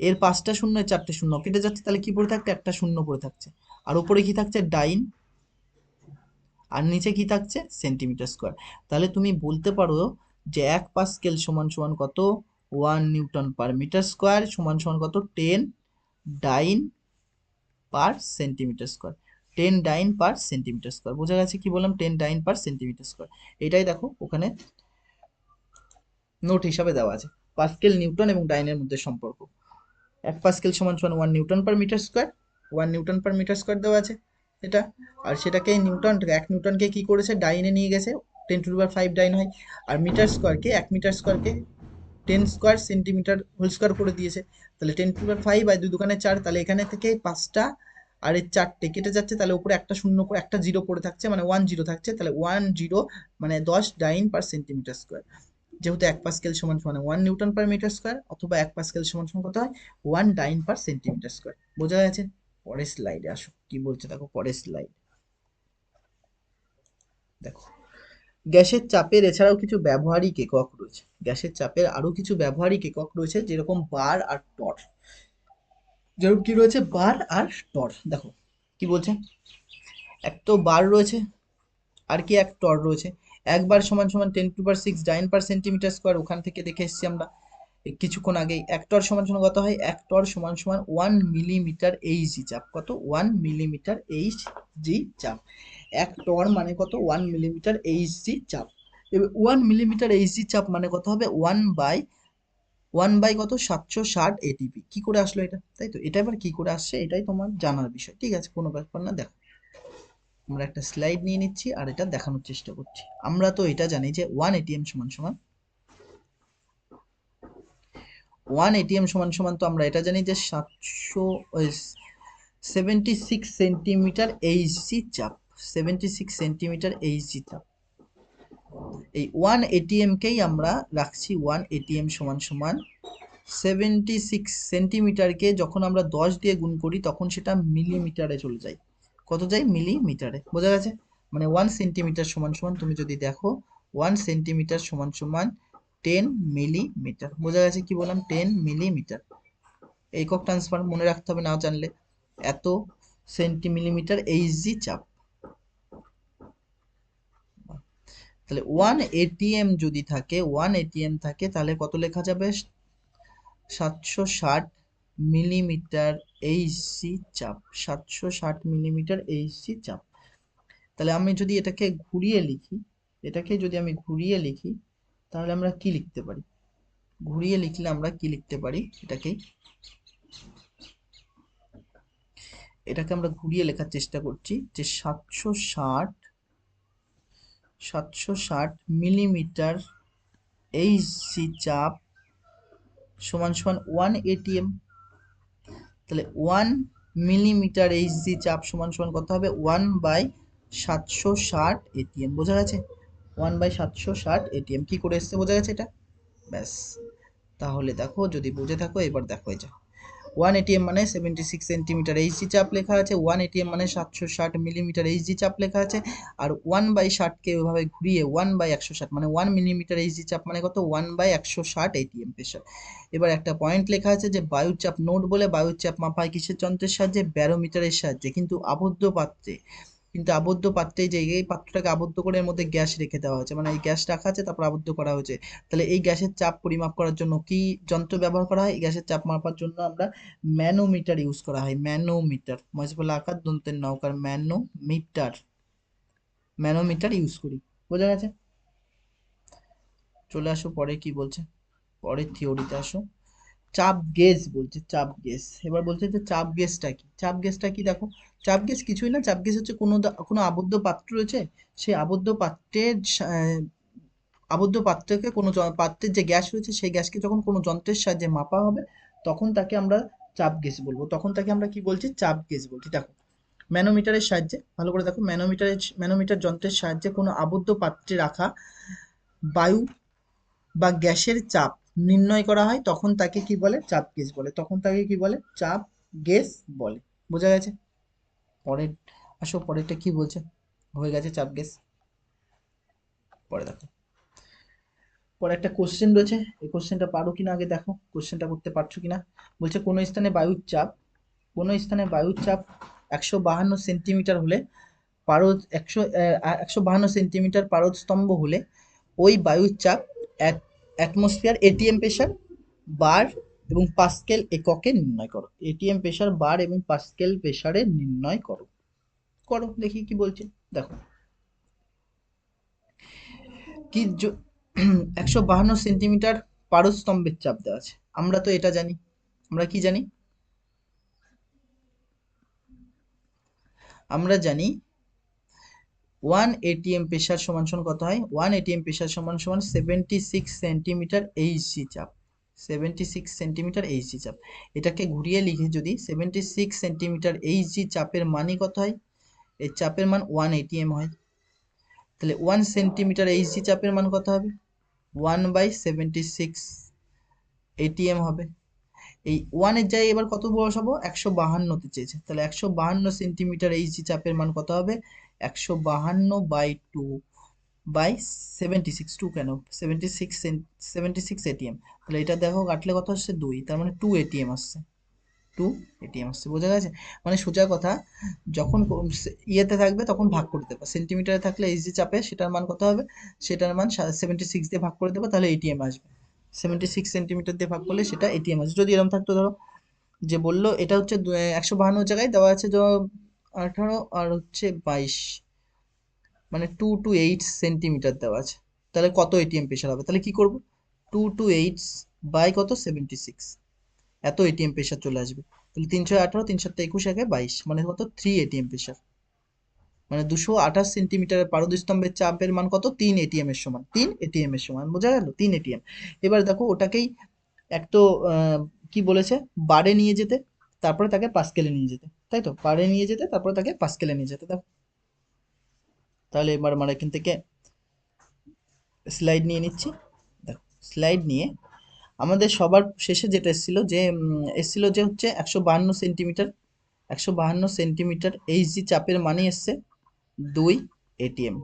এর 5টা শূন্য, 4টে শূন্য কেটে যাচ্ছে, তাহলে কি পড়ে থাকছে, একটা শূন্য পড়ে থাকছে। আর উপরে কি থাকছে, ডাইন, আর নিচে কি থাকছে, সেন্টিমিটার স্কোয়ার। তাহলে তুমি বলতে পারো যে 1 পাস্কেল সমান সমান কত, 1 নিউটন পার মিটার স্কোয়ার সমান সমান কত, 10 ডাইন পার সেন্টিমিটার স্কোয়ার। 10 ডাইন পার সেন্টিমিটার স্কোয়ার। বোঝা গেছে কি বললাম, 10 ডাইন পার সেন্টিমিটার স্কোয়ার। এটাই দেখো ওখানে নোট হিসাবে দেওয়া আছে, পাস্কেল নিউটন এবং ডাইনের মধ্যে সম্পর্ক। 1 পাস্কেল সমান সমান 1 newton per metre square, 1 newton per metre square দেওয়া আছে এটা। আর সেটাকে নিউটন, 1 নিউটনকে কি করেছে, ডাইনে নিয়ে গেছে, 10⁵ ডাইন হয়। আর মিটার স্কোয়ারকে, 1 মিটার স্কোয়ারকে 10² সেন্টিমিটার হোল স্কোয়ার করে দিয়েছে। তাহলে 10⁵ আর 2 দোকানে 4, তাহলে এখানে থেকে 5টা আর এই 4টে কেটে যাচ্ছে, তাহলে উপরে একটা শূন্য, একটা জিরো পড়ে থাকছে, মানে 1 জিরো থাকছে। তাহলে 1 জিরো মানে 10 ডাইন পার সেন্টিমিটার স্কোয়ার। যেহেতু 1 পাস্কেল সমান সমান 1 নিউটন পার মিটার স্কোয়ার, অথবা 1 পাস্কেল সমান সমান কত হয়, 1 ডাইন পার সেন্টিমিটার স্কোয়ার। বোঝা গেছে। পরের স্লাইডে আসো, কি বলছে দেখো পরের স্লাইড। দেখো, গ্যাসের চাপের এছাড়াও কিছু ব্যবহারিক একক রয়েছে। গ্যাসের চাপের আরো কিছু ব্যবহারিক একক রয়েছে, যেরকম বার আর টর। যেরকম কি রয়েছে, বার আর টর। দেখো কি বলছে, এক তো বার রয়েছে, আর কি এক টর রয়েছে। একবার সমান সমান 10⁶ ডাইন পার সেন্টিমিটার স্কোয়ার, ওখান থেকে দেখে এসেছি আমরা কিছুক্ষণ আগেই। 1 টর সমান সমান কত হয়, 1 টর সমান সমান 1 মিলিমিটার এইচজি চাপ। কত, 1 মিলিমিটার এইচজি চাপ। 1 টর মানে কত, 1 মিলিমিটার এইচজি চাপ। এবার 1 মিলিমিটার এইচজি চাপ মানে কত হবে, 1 বাই কত, 760 এটিপি। কি করে আসলো এটা, তাই তো। এটা এবার কি করে আসছে, এটাই তোমার জানার বিষয়, ঠিক আছে, কোনো ব্যাপার না। দেখো, আমরা একটা স্লাইড নিয়ে নিচ্ছি আর এটা দেখানোর চেষ্টা করছি। আমরা তো এটা জানি যে 1 এটিএম সমান সমান 1 এটিএম সমান সমান, তো আমরা এটা জানি যে 76 সেন্টিমিটার এইচজি চাপ, 76 সেন্টিমিটার এইচজি চাপ। এই 1 এটিএম কেই আমরা রাখছি, 1 এটিএম সমান সমান 76 সেন্টিমিটারকে যখন আমরা 10 দিয়ে গুণ করি তখন সেটা মিলিমিটারে চলে যায়। কত যায়, মিলিমিটারে। বোঝা গেছে, মানে 1 সেন্টিমিটার সমান সমান, তুমি যদি দেখো 1 সেন্টিমিটার সমান সমান 10 মিলিমিটার। বোঝা গেছে কি বললাম, 10 মিলিমিটার। একক ট্রান্সফার মনে রাখতে হবে, নাও জানলে। এত সেন্টিমিলিমিটার এইচজি চাপ। তাহলে 1 এটিএম যদি থাকে, 1 এটিএম থাকে, তাহলে কত লেখা যাবে, 760 মিলিমিটার এইচজি চাপ, 760 মিলিমিটার এইচজি চাপ। তাহলে আমি যদি এটাকে ঘুরিয়ে লিখি, এটাকে যদি আমি ঘুরিয়ে লিখি, তাহলে আমরা কি লিখতে পারি, ঘুরিয়ে লিখলে আমরা কি লিখতে পারি, এটাকে আমরা ঘুরিয়ে লেখার চেষ্টা করছি যে 760 মিলিমিটার এইচজি চাপ সমান সমান 1 এটিএম। তাহলে 1 মিলিমিটার এইচজি চাপ সমান সমান কত হবে, 1/760 এটিএম। বোঝা গেছে, 1/760 এটিএম। কি করে এসছে, বোঝা গেছে এটা, ব্যাস। তাহলে দেখো, যদি বুঝে থাকো, এবার দেখো এটা ওয়ান এটিএম মানে 76 সেন্টিমিটার এইচজি চাপ লেখা আছে, ওয়ান এটিএম মানে 760 মিলিমিটার এইচজি চাপ লেখা আছে, আর 1/60কে ওইভাবে ঘুরিয়ে 1/160 মানে 1 মিলিমিটার এইচজি চাপ মানে কত 1/160 এটিএম প্রেশার। এবার একটা পয়েন্ট লেখা আছে যে বায়ুর চাপ নোট বলে, বায়ুর চাপ মাপা হয় কিসের যন্ত্রের সাহায্যে, ব্যারোমিটারের সাহায্যে, কিন্তু আবদ্ধ পাত্রে। কিন্তু আবদ্ধ পাত্রে যে এই পাত্রটাকে আবদ্ধ করে এর মধ্যে গ্যাস রেখে দেওয়া হয়েছে, মানে এই গ্যাস রাখা আছে তারপর আবদ্ধ করা হয়েছে। তাহলে এই গ্যাসের চাপ পরিমাপ করার জন্য কি যন্ত্র ব্যবহার করা হয়? এই গ্যাসের চাপ মাপার জন্য আমরা ম্যানোমিটার ইউজ করা হয়। ম্যানোমিটার মজবলা আকার দন্তের নৌকার ম্যানোমিটার, ম্যানোমিটার ইউজ করি। বোঝা গেছে? চলে আসো পরে কি বলছে, পরের থিওরিতে আসো। চাপ গেজ বলছে, চাপ গেজ। এবার বলছে যে চাপ গেজটা কি? চাপ গেজটা কি দেখো, চাপ গেজ কিছুই না, চাপ গেজ হচ্ছে কোনো আবদ্ধ পাত্র রয়েছে, সেই আবদ্ধ পাত্রের আবদ্ধ পাত্রকে পাত্রের যে গ্যাস রয়েছে সেই গ্যাসকে যখন কোনো যন্ত্রের সাহায্যে মাপা হবে তখন তাকে আমরা চাপ গেজ বলবো, তখন তাকে আমরা কি বলছি? চাপ গেজ বলছি। দেখো ম্যানোমিটারের সাহায্যে, ভালো করে দেখো, ম্যানোমিটার যন্ত্রের সাহায্যে কোনো আবদ্ধ পাত্রে রাখা বায়ু বা গ্যাসের চাপ নির্ণয় করা হয়, তখন তাকে কি বলে? চাপ গেজ বলে, তখন তাকে কি বলে? চাপ গেজ বলে। বোঝা গেছে? পরের আসো, পরেরটা কি বলছে? হয়ে গেছে চাপ গেজ। পরে দেখো, পরে একটা কোশ্চেন রয়েছে, এই কোশ্চেনটা পারো কিনা আগে দেখো, কোশ্চেনটা করতে পারছো কিনা। বলছে কোনো স্থানে বায়ুর চাপ, কোনো স্থানে বায়ুর চাপ 152 সেন্টিমিটার হলে পারদ 152 সেন্টিমিটার পারদস্তম্ভ হলে ওই বায়ুর চাপ অ্যাটমসফিয়ার এটিএম প্রেশার বার এবং পাস্কেল এককে নির্ণয় করো। এটিএম প্রেশার বার এবং পাস্কেল প্রেসারে নির্ণয় করো। করো দেখি কি বলছে। দেখো কি 152 সেন্টিমিটার পারস্তম্ভের চাপ দেওয়া আছে, আমরা তো এটা জানি। আমরা কি জানি? আমরা জানি 1 ATM প্রেসার সমান সমান কত হয়? 1 ATM প্রেসার সমান সমান 76 সেন্টিমিটার এইচজি চাপ। 76 সেন্টিমিটার এইচজি চাপ। এটাকে ঘুরিয়ে লিখে যদি 76 সেন্টিমিটার এইচজি চাপের মানই কত হয়? এই চাপের মান 1 ATM হয়। তাহলে 1 সেন্টিমিটার এইচজি চাপের মান কত হবে? 1/76 ATM হবে। এই ওয়ানের জায়গায় এবার কত বসাবো? 152তে চেয়েছে, তাহলে 152 সেন্টিমিটার এইচজি চাপের মান কত হবে? 152/2/76, টু কেন 76 76 এটিএম। তাহলে এটা দেখো কাটলে কত আসছে? 2, তার মানে 2 ATM আসছে, 2 ATM আসছে। বোঝা গেছে? মানে সোজা কথা, যখন ইয়েতে থাকবে তখন ভাগ করে দেবো, সেন্টিমিটারে থাকলে এইচজি চাপে সেটার মান কত হবে? সেটার মান 76 দিয়ে ভাগ করে দেবো, তাহলে এটিএম আসবে। 76 সেন্টিমিটার দিয়ে ভাগ করলে সেটা এটিএম আসবে। যদি এরকম থাকতো, ধরো যে বললো এটা হচ্ছে 152 জায়গায় দেওয়া আছে 18 আর হচ্ছে 22, মানে 2 to 8 সেন্টিমিটার দেওয়া আছে, তাহলে কত এটিএম প্রেশার হবে? তাহলে কি করব? 2 to 8 বাই কত? 76, এত এটিএম প্রেশার চলে আসবে। তাহলে 318, 3 7 21 একে 22, মানে কত? 3 ATM প্রেশার। মানে 228 সেন্টিমিটারের পারদস্তম্ভের চাপের মান কত? 3 ATM এর সমান, 3 ATM এর সমান। বোঝা গেল? 3 ATM। এবার দেখো ওটাকেই এক তো কি বলেছে? বারে নিয়ে যেতে, তারপরে তাকে পাস্কেলে নিয়ে যেতে, তাই তো? বারে নিয়ে যেতে তারপরে তাকে পাস্কেলে নিয়ে যেতে। দেখো তাহলে এবার আমরা এখান থেকে স্লাইড নিয়ে নিচ্ছি। দেখো স্লাইড নিয়ে আমাদের সবার শেষে যেটা এসেছিল যে হচ্ছে 152 সেন্টিমিটার, 152 সেন্টিমিটার এইচজি চাপের মানে এসছে 2 ATM।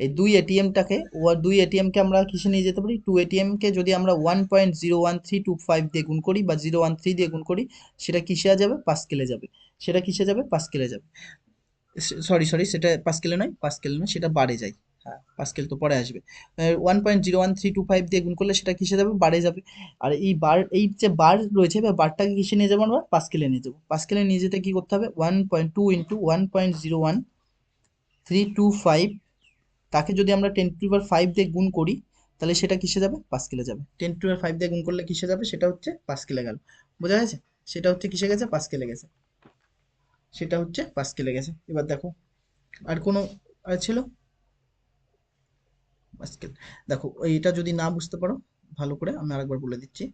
এই 2 ATMটাকে, ও 2 ATMকে আমরা কিসে নিয়ে যেতে পারি? 2 ATMকে যদি আমরা 1.01325 দিয়ে গুণ করি বা 013 দিয়ে গুণ করি, সেটা কিসে যাবে? পাস্কেলে যাবে। সেটা কিসে যাবে? পাস্কেলে যাবে। সরি সরি, সেটা পাস্কেলে নয়, পাস্কেলে নয়, সেটা বারে যায়। হ্যাঁ, পাস্কেল তো পরে আসবে। 1.01325 দিয়ে গুণ করলে সেটা কিসে যাবে? বারে যাবে। আর এই বার, এই যে বার রয়েছে বা বারটাকে কিসে নিয়ে যাবো? আমরা পাস্কেলে নিয়ে যাবো। পাস্কেলে নিয়ে যেতে কি করতে হবে? 1.2 ইন্টু 1.01325, তাকে যদি আমরা 10⁵ দিয়ে গুণ করি তাহলে সেটা কিসে যাবে? পাস্কেলে যাবে। 10⁵ দিয়ে গুণ করলে কিসে যাবে? সেটা হচ্ছে পাস্কেলে গেল। বোঝা গেছে? সেটা হচ্ছে কিসে গেছে? পাস্কেলে গেছে। সেটা হচ্ছে পাস্কেলে গেছে। এবার দেখো আর কোনো আর ছিল পাস্কেল। দেখো এইটা যদি না বুঝতে পারো ভালো করে, আমি আরেকবার বলে দিচ্ছি।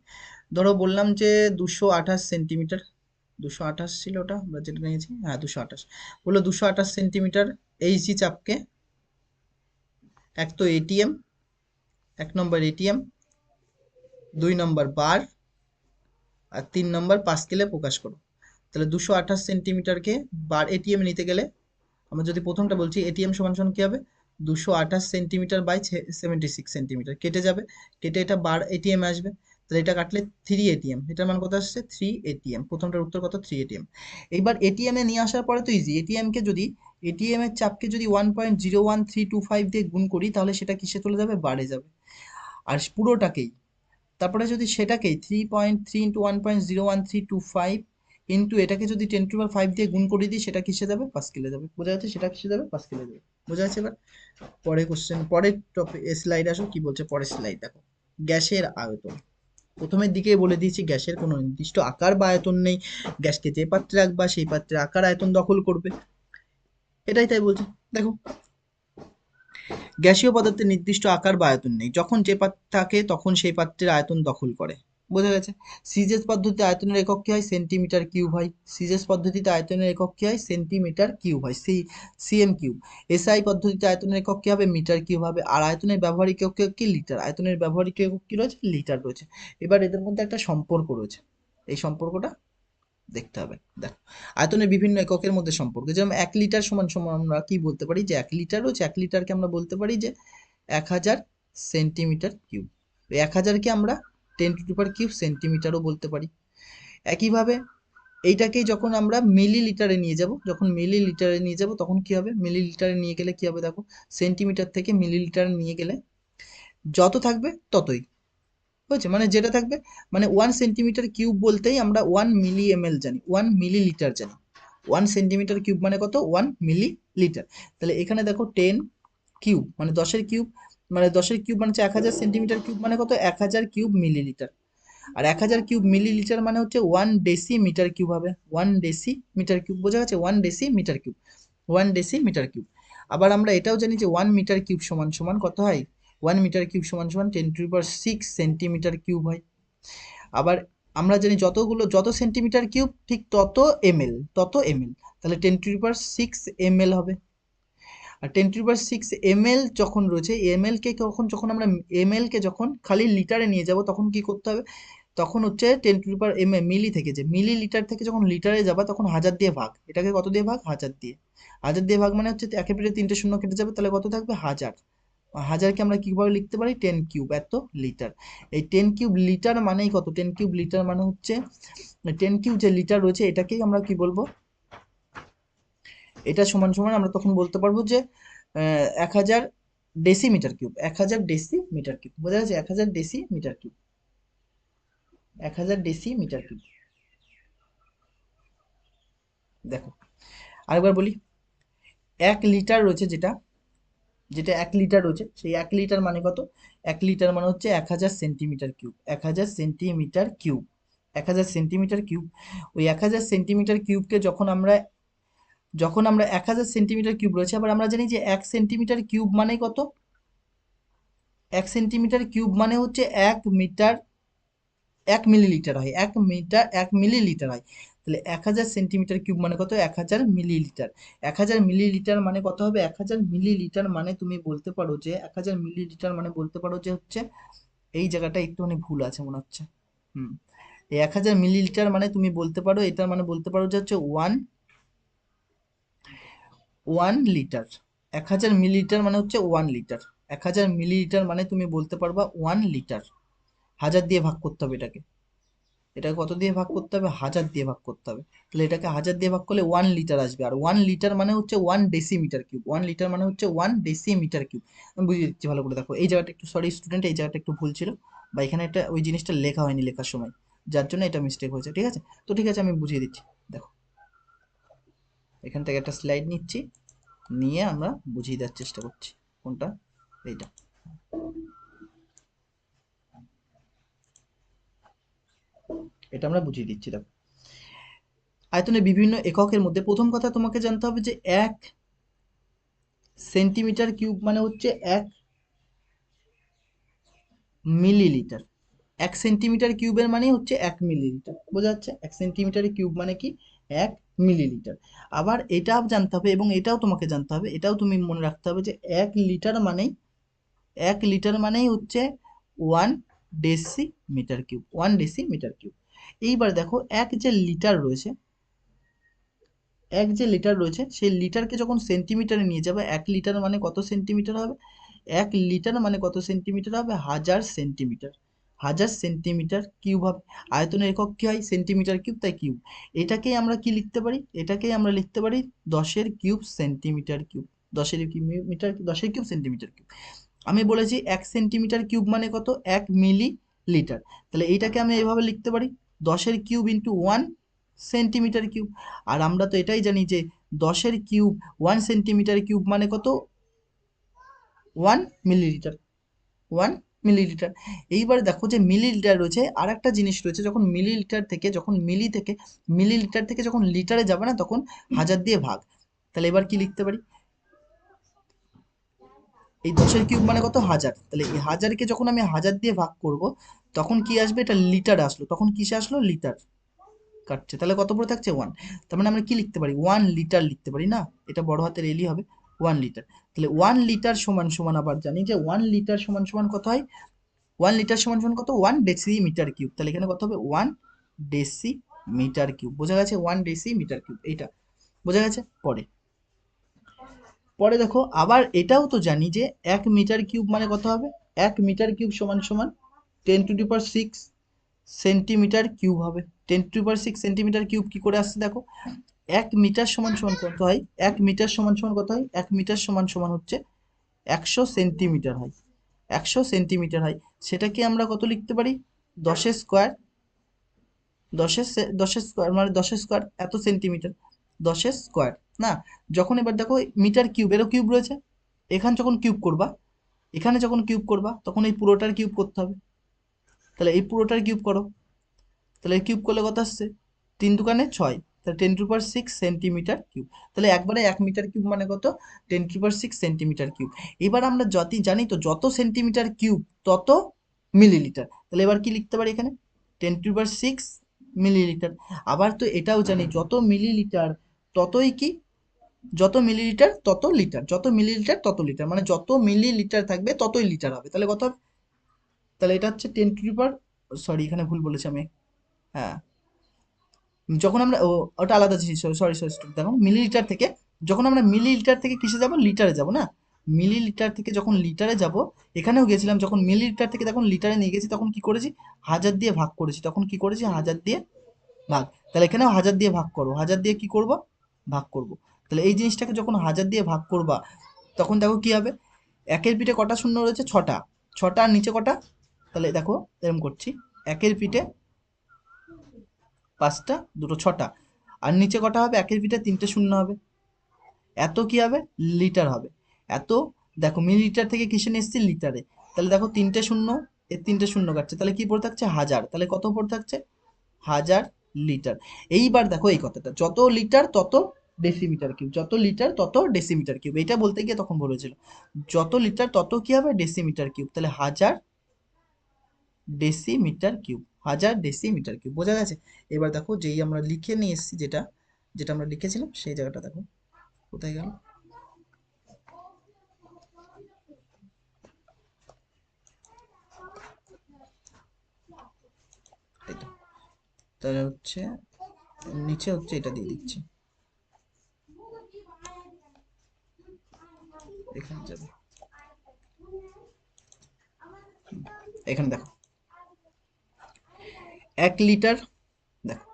ধরো বললাম যে 228 সেন্টিমিটার, 228 ছিল ওটা আমরা যেটা নিয়েছি, হ্যাঁ 228, বললো 228 সেন্টিমিটার এইচজি চাপকে, এক তো এটিএম, 1 নম্বর এটিএম, 2 নম্বর বার আর 3 নম্বর পাস্কেলে প্রকাশ করো। তাহলে 228 সেন্টিমিটারকে বার এটিএম নিতে গেলে আমরা যদি প্রথমটা বলছি এটিএম সমান সমান কি হবে, 228 সেন্টিমিটার বাই 76 সেন্টিমিটার কেটে যাবে, কেটে এটা বার এটিএম আসবে। তাহলে এটা কাটলে 3 ATM, এটার মান কত আসছে 3 ATM, প্রথমটার উত্তর কত 3 ATM। এইবার এটিএম এ নিয়ে আসার পরে তো ইজি, এটিএম কে যদি এটিএম এর চাপকে যদি 1.01325 দিয়ে গুণ করি তাহলে সেটা কিসে চলে যাবে, বারে যাবে। আর পুরোটাকেই তারপরে যদি সেটাকেই 3.3 ইন্টু 1.01325 ইন্টু এটাকে যদি 10⁵ দিয়ে গুণ করে দিই সেটা কিসে যাবে, পাস্কেলে যাবে। বোঝা যাচ্ছে, সেটা কিসে যাবে, পাস্কেলে যাবে। বোঝা যাচ্ছে এবার। পরের কোশ্চেন, পরের টপিক স্লাইড আসো, কি বলছে পরের স্লাইড দেখো। গ্যাসের আয়তন, প্রথমের দিকে বলে দিয়েছি গ্যাসের কোনো নির্দিষ্ট আকার বা আয়তন নেই, গ্যাসকে যে পাত্রে রাখবা সেই পাত্রের আকার আয়তন দখল করবে, এটাই তাই বলছে। দেখো, গ্যাসীয় পদার্থের নির্দিষ্ট আকার বা আয়তন নেই, যখন যে পাত্র থাকে তখন সেই পাত্রের আয়তন দখল করে। বোঝা গেছে। সিজেস পদ্ধতিতে আয়তনের একক কি হয়, সেন্টিমিটার কিউব হয়। সিজেস পদ্ধতিতে আয়তনের একক কি হয়, সেন্টিমিটার কিউব হয়, সিএম কিউব। এসআই পদ্ধতিতে আয়তনের একক কি হবে, মিটার কিউব হবে। আর আয়তনের ব্যবহারিক একক কি, লিটার। আয়তনের ব্যবহারিক একক কি রয়েছে, লিটার রয়েছে। এবার এদের মধ্যে একটা সম্পর্ক রয়েছে, এই সম্পর্কটা দেখতে হবে। দেখো, আয়তনের বিভিন্ন এককের মধ্যে সম্পর্ক, যেমন 1 লিটার সমান সমান আমরা কি বলতে পারি, যে 1 লিটার রয়েছে, 1 লিটারকে আমরা বলতে পারি যে 1000 সেন্টিমিটার কিউব। 1000কে আমরা 10⁵³ সেন্টিমিটারও বলতে পারি। একইভাবে এইটাকেই যখন আমরা মিলিলিটারে নিয়ে যাব, যখন মিলিলিটারে নিয়ে যাব তখন কি হবে, মিলিলিটারে নিয়ে গেলে কি হবে দেখো, সেন্টিমিটার থেকে মিলিলিটারে নিয়ে গেলে যত থাকবে ততই বুঝছে, মানে যেটা থাকবে, মানে 1 সেন্টিমিটার কিউব বলতেই আমরা 1 মিলি ml জানি, 1 মিলিলিটার জানি। 1 সেন্টিমিটার কিউব মানে কত, 1 মিলিলিটার। তাহলে এখানে দেখো 10 কিউব মানে 10 কিউব, মানে 10 কিউব মানে হচ্ছে 1000 সেন্টিমিটার কিউব মানে কত, 1000 কিউব মিলিলিটার। আর 1000 কিউব মিলিলিটার মানে হচ্ছে 1 ডেসিমিটার কিউব হবে, 1 ডেসিমিটার কিউব। বোঝা গেছে, 1 ডেসিমিটার কিউব, 1 ডেসিমিটার কিউব। আবার আমরা এটাও জানি যে 1 মিটার কিউব সমান সমান কত হয়, 1 মিটার কিউব সমান সমান 10⁶ সেন্টিমিটার কিউব হয়। আবার আমরা জানি যত সেন্টিমিটার কিউব ঠিক তত এমএল, তাহলে 10⁶ml হবে। আর 10⁶ml যখন রয়েছে, এমএল কে যখন আমরা এমএল কে যখন খালি লিটারে নিয়ে যাব তখন কি করতে হবে, তখন হচ্ছে 10⁻m মিলি থেকে, যে মিলিলিটার থেকে যখন লিটারে যাবা তখন 1000 দিয়ে ভাগ, এটাকে কত দিয়ে ভাগ, 1000 দিয়ে। 1000 দিয়ে ভাগ মানে হচ্ছে একে পেটে 3টে শূন্য কেটে যাবে, তাহলে কত থাকবে, 1000। হাজারকে আমরা কিভাবে লিখতে পারি, 10 কিউব, এত লিটার। এই 10 কিউব লিটার মানেই কত, 10 কিউব লিটার মানে হচ্ছে 10 কিউব যে লিটার রয়েছে এটাকেই আমরা কি বলবো, এটা সমান সমান আমরা তখন বলতে পারবো যে 1000 ডেসিমিটার কিউব, 1000 ডেসিমিটার কিউব। বোঝা যাচ্ছে, 1000 ডেসিমিটার কিউব, 1000 ডেসিমিটার কিউব। দেখো আরেকবার বলি, 1 লিটার রয়েছে, যেটা যেটা 1 লিটার রয়েছে, সেই 1 লিটার মানে কত, 1 লিটার মানে হচ্ছে 1000 centimetre cube, 1000 centimetre cube, 1000 centimetre cube. ওই 1000 সেন্টিমিটার কিউবকে যখন আমরা 1000 সেন্টিমিটার কিউব রয়েছে, আবার আমরা জানি যে 1 সেন্টিমিটার কিউব মানে কত, 1 সেন্টিমিটার কিউব মানে হচ্ছে 1 মিটার, 1 মিলিলিটার হয়, 1 মিটার 1 মিলিলিটার হয়। তাহলে 1000 সেন্টিমিটার কিউব মানে কত, 1000 মিলিলিটার। 1000 মিলিলিটার মানে কত হবে, 1000 মিলিলিটার মানে তুমি বলতে পারো যে 1000 মিলিলিটার মানে বলতে পারো যে হচ্ছে, এই জায়গাটা একটুখানি ভুল আছে মনে হচ্ছে। হুম, এই 1000 মিলিলিটার মানে তুমি বলতে পারো, এটার মানে বলতে পারো যে হচ্ছে ওয়ান লিটার। 1000 মিলিলিটার মানে হচ্ছে 1 লিটার। 1000 মিলিলিটার মানে তুমি বলতে পারবা 1 লিটার। 1000 দিয়ে ভাগ করতে হবে এটাকে, এটাকে কত দিয়ে ভাগ করতে হবে, 1000 দিয়ে ভাগ করতে হবে। তাহলে এটাকে 1000 দিয়ে ভাগ করলে 1 লিটার আসবে। আর 1 লিটার মানে হচ্ছে 1 ডেসিমিটার কিউব, 1 লিটার মানে হচ্ছে 1 ডেসিমিটার কিউব। আমি বুঝিয়ে দিচ্ছি ভালো করে, দেখো এই জায়গাটা একটু, সরি স্টুডেন্ট, এই জায়গাটা একটু ভুল ছিল, বা এখানে একটা ওই জিনিসটা লেখা হয়নি লেখার সময়, যার জন্য এটা মিস্টেক হয়েছে। ঠিক আছে, তো ঠিক আছে আমি বুঝিয়ে দিচ্ছি। দেখো, এখান থেকে একটা স্লাইড নিচ্ছি, নিয়ে আমরা বুঝিয়ে দেওয়ার চেষ্টা করছি। কোনটা, এইটা। এটা আমরা বুঝিয়ে দিচ্ছি। দেখো, আয়তনের বিভিন্ন এককের মধ্যে প্রথম কথা তোমাকে জানতে হবে যে 1 সেন্টিমিটার কিউব মানে হচ্ছে 1 মিলিলিটার। 1 সেন্টিমিটার কিউবের মানে হচ্ছে 1 মিলিলিটার। বোঝা যাচ্ছে, 1 সেন্টিমিটার কিউব মানে কি, 1 মিলিলিটার। আবার এটাও জানতে হবে, এবং এটাও তোমাকে জানতে হবে, এটাও তুমি মনে রাখতে হবে যে 1 লিটার মানেই হচ্ছে 1 ডেসিমিটার কিউব, 1 ডেসিমিটার কিউব। এইবার দেখো এক যে লিটার রয়েছে সেই লিটারকে যখন সেন্টিমিটারে নিয়ে যাবে, 1 লিটার মানে কত সেন্টিমিটার হবে? 1 লিটার মানে কত সেন্টিমিটার হবে? 1000 সেন্টিমিটার। 1000 সেন্টিমিটার কিউব হবে। আয়তনের একক কি হয়? সেন্টিমিটার কিউব, তাই কিউব। এটাকেই আমরা কি লিখতে পারি? এটাকেই আমরা লিখতে পারি 10 এর কিউব সেন্টিমিটার কিউব। 10 এর কিউব সেন্টিমিটার কিউব। আমি বলেছি 1 সেন্টিমিটার কিউব মানে কত? 1 মিলি লিটার। তাহলে এইটাকে আমি এভাবে লিখতে পারি 10 এর কিউব ইন্টু 1 সেন্টিমিটার কিউব। আর আমরা তো এটাই জানি যে 10 এর কিউব 1 সেন্টিমিটার কিউব মানে কত? 1 মিলিলিটার। 1 মিলিলিটার। এইবার দেখো যে মিলিলিটার রয়েছে, আর একটা জিনিস রয়েছে, যখন মিলিলিটার থেকে যখন লিটারে যাবে না, তখন 1000 দিয়ে ভাগ। তাহলে এবার কি লিখতে পারি? এই 10 এর কিউব মানে কত? 1000। তাহলে এই 1000কে যখন আমি 1000 দিয়ে ভাগ করব, তখন কি আসবে? এটা লিটার আসলো, তখন কিসে আসলো? লিটার কাটছে, তাহলে কত পড়ে থাকছে? 1। তার মানে আমরা কি লিখতে পারি? 1 লিটার লিখতে পারি না? এটা বড় হাতের এলই হবে, 1 লিটার। তাহলে 1 লিটার সমান সমান, আবার জানি যে 1 লিটার সমান সমান কত হয়? 1 লিটার সমান সমান কত? 1 ডেসিমিটার কিউব। তাহলে এখানে কত হবে? 1 ডেসিমিটার কিউব। বোঝা গেছে? 1 ডেসিমিটার কিউব, এইটা বোঝা গেছে। পরে দেখো, আবার এটাও তো জানি যে 1 মিটার কিউব মানে কত হবে? 1 মিটার কিউব সমান সমান 10⁶ সেন্টিমিটার কিউব হবে। 10⁶ সেন্টিমিটার কিউব কি করে আসছে দেখো। 1 মিটার সমান সমান কত হয়? 1 মিটার সমান সমান কত হয়? 1 মিটার সমান সমান হচ্ছে 100 সেন্টিমিটার হয়। 100 সেন্টিমিটার হয়। সেটাকে আমরা কত লিখতে পারি? 10 স্কোয়ার। দশের স্কোয়ার মানে 10 স্কোয়ার এত সেন্টিমিটার। 10 স্কোয়ার না। যখন এবার দেখো মিটার কিউব, এরও কিউব রয়েছে, এখানে যখন কিউব করবা তখন এই পুরোটার কিউব করতে হবে। তাহলে এই পুরোটার কিউব করো, তাহলে এই কিউব করলে কত আসছে? 3 দুগুণে 6, তাহলে 10⁶ সেন্টিমিটার কিউব। তাহলে একবারে 1 মিটার কিউব মানে কত? 10⁶ সেন্টিমিটার কিউব। এবার আমরা জানি তো যত সেন্টিমিটার কিউব তত মিলিলিটার। তাহলে এবার কি লিখতে পারি এখানে? 10⁶মিলিলিটার। আবার তো এটাও জানি যত মিলিলিটার ততই কি, যত মিলিলিটার তত লিটার, যত মিলিলিটার তত লিটার, মানে যত মিলিলিটার থাকবে ততই লিটার হবে। তাহলে কত হবে? তাহলে এটা হচ্ছে সরি এখানে ভুল বলেছি আমি। হ্যাঁ, যখন আমরা ওটা আলাদা জিনিস, সরি সরি, দেখো মিলিলিটার থেকে কিসে যাব? লিটারে যাব না। মিলিলিটার থেকে যখন লিটারে যাব, এখানেও গেছিলাম, যখন মিলিলিটার থেকে তখন লিটারে নিয়ে গেছি, তখন কি করেছি? 1000 দিয়ে ভাগ করেছি। তখন কি করেছি? 1000 দিয়ে ভাগ। তাহলে এখানেও 1000 দিয়ে ভাগ করো, 1000 দিয়ে কি করব? ভাগ করব। তাহলে এই জিনিসটাকে যখন 1000 দিয়ে ভাগ করবা, তখন দেখো কি হবে? একের পিঠে কটা শূন্য রয়েছে? 6টা। 6টা, আর নিচে কটা? তাহলে দেখো এরকম করছি, একের পিঠে 5টা, দুটো 6টা, আর নিচে কটা হবে? একের পিঠে 3টে শূন্য হবে। এত কি হবে? লিটার হবে। এত, দেখো মিলিলিটার থেকে কিসে নিয়ে এসেছি? লিটারে। তাহলে দেখো 3টে শূন্য, এর 3টে শূন্য কাটছে, তাহলে কি পড়ে থাকছে? 1000। তাহলে কত পড়ে থাকছে? 1000 লিটার। এইবার দেখো এই কথাটা, যত লিটার তত ডেসিমিটার কিউব, যত লিটার তত ডেসিমিটার কিউব, এটা বলতে গিয়ে তখন বলেছিল যত লিটার তত কি হবে? Decimetre cube. তাহলে 1000 ডেসিমিটার কিউব, 1000 ডেসিমিটার কিউব। বোঝা গেছে? এবার দেখো, যেই আমরা লিখে নিয়ে এসেছি, যেটা যেটা আমরা লিখেছিলাম সেই জায়গাটা দেখো কোথায় গেল। এই তো, তাহলে হচ্ছে নিচে হচ্ছে এটা দিয়ে দিচ্ছি, এখানে যাবে, এখানে দেখো 1 লিটার। দেখো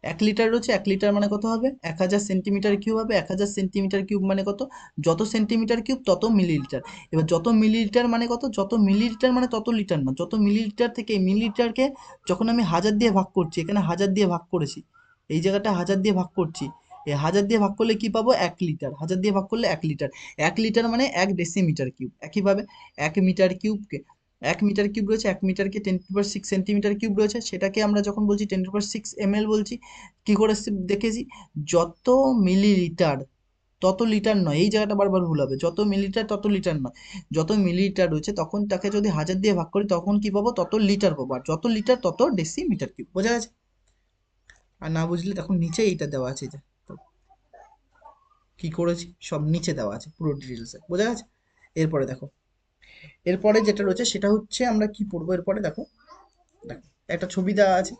1 লিটার রয়েছে, 1 লিটার মানে কত হবে? 1000 সেন্টিমিটার কিউব হবে। 1000 সেন্টিমিটার কিউব মানে কত? যত সেন্টিমিটার কিউব তত মিলিলিটার। এবার যত মিলিলিটার মানে কত? যত মিলিলিটার মানে তত লিটার না, যত মিলিলিটার থেকে এই মিলিলিটারকে যখন আমি 1000 দিয়ে ভাগ করছি, এখানে 1000 দিয়ে ভাগ করেছি, এই জায়গাটা 1000 দিয়ে ভাগ করছি, এই 1000 দিয়ে ভাগ করলে কি পাবো? 1 লিটার। 1000 দিয়ে ভাগ করলে 1 লিটার। 1 লিটার মানে 1 ডেসিমিটার কিউব। একইভাবে 1 মিটার কিউবকে, 1 মিটার কিউব রয়েছে, 1 মিটারকে 10⁶সেন্টিমিটার কিউব রয়েছে, সেটাকে আমরা যখন বলছি 10⁶ml বলছি। কি করে দেখেছি? যত মিলিলিটার তত লিটার নয়, এই জায়গাটা বারবার ভুল হবে, যত মিলিলিটার তত লিটার নয়, যত মিলিলিটার রয়েছে তখন তাকে যদি 1000 দিয়ে ভাগ করি তখন কি পাবো? তত লিটার পাবো, আর যত লিটার তত ডেসিমিটার কিউব। বোঝা গেছে? আর না বুঝলে তখন নিচে এইটা দেওয়া আছে, যে তো কি করেছি সব নিচে দেওয়া আছে পুরো ডিটেলসে। বোঝা গেছে? এরপরে দেখো, এরপরে যেটা রয়েছে সেটা হচ্ছে আমরা কি পড়বো এরপরে। দেখো, দেখো একটা ছবি দেওয়া আছে,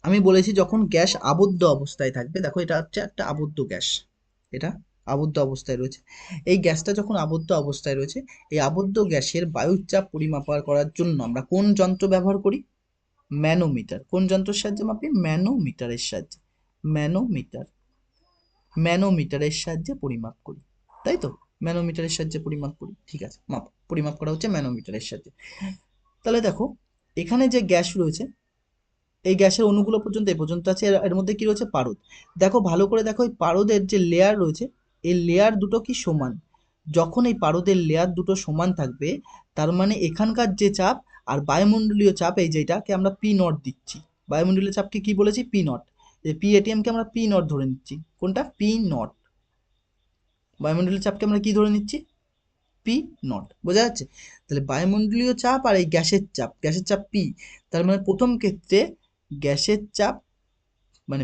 আমি বলেছি যখন গ্যাস আবদ্ধ অবস্থায় থাকবে, দেখো এটা হচ্ছে একটা আবদ্ধ গ্যাস, এটা আবদ্ধ অবস্থায় রয়েছে। এই গ্যাসটা যখন আবদ্ধ অবস্থায় রয়েছে, এই আবদ্ধ গ্যাসের বায়ুর চাপ পরিমাপ করার জন্য আমরা কোন যন্ত্র ব্যবহার করি? ম্যানোমিটার। কোন যন্ত্রের সাহায্যে মাপি? ম্যানোমিটারের সাহায্যে। ম্যানোমিটার, ম্যানোমিটারের সাহায্যে পরিমাপ করি, তাই তো? ম্যানোমিটারের সাহায্যে পরিমাপ করি, ঠিক আছে, পরিমাপ করা হচ্ছে ম্যানোমিটারের সাহায্যে। তাহলে দেখো এখানে যে গ্যাস রয়েছে, এই গ্যাসের অণুগুলো পর্যন্ত এ পর্যন্ত আছে, এর মধ্যে কি রয়েছে? পারদ। দেখো ভালো করে দেখো, এই পারদের যে লেয়ার রয়েছে, এই লেয়ার দুটো কি সমান? যখন এই পারদের লেয়ার দুটো সমান থাকবে, তার মানে এখানকার যে চাপ আর বায়ুমণ্ডলীয় চাপ, এই যেটাকে আমরা পি নট দিচ্ছি, বায়ুমণ্ডলীয় চাপকে কি বলেছি? P not. পি এটিএমকে আমরা পি নট ধরে নিচ্ছি। কোনটা? P not. বায়ুমণ্ডলীয় চাপকে আমরা কি ধরে নিচ্ছি? P not. বোঝা যাচ্ছে? তাহলে বায়ুমণ্ডলীয় চাপ আর এই গ্যাসের চাপ পি। তার মানে প্রথম ক্ষেত্রে গ্যাসের চাপ, মানে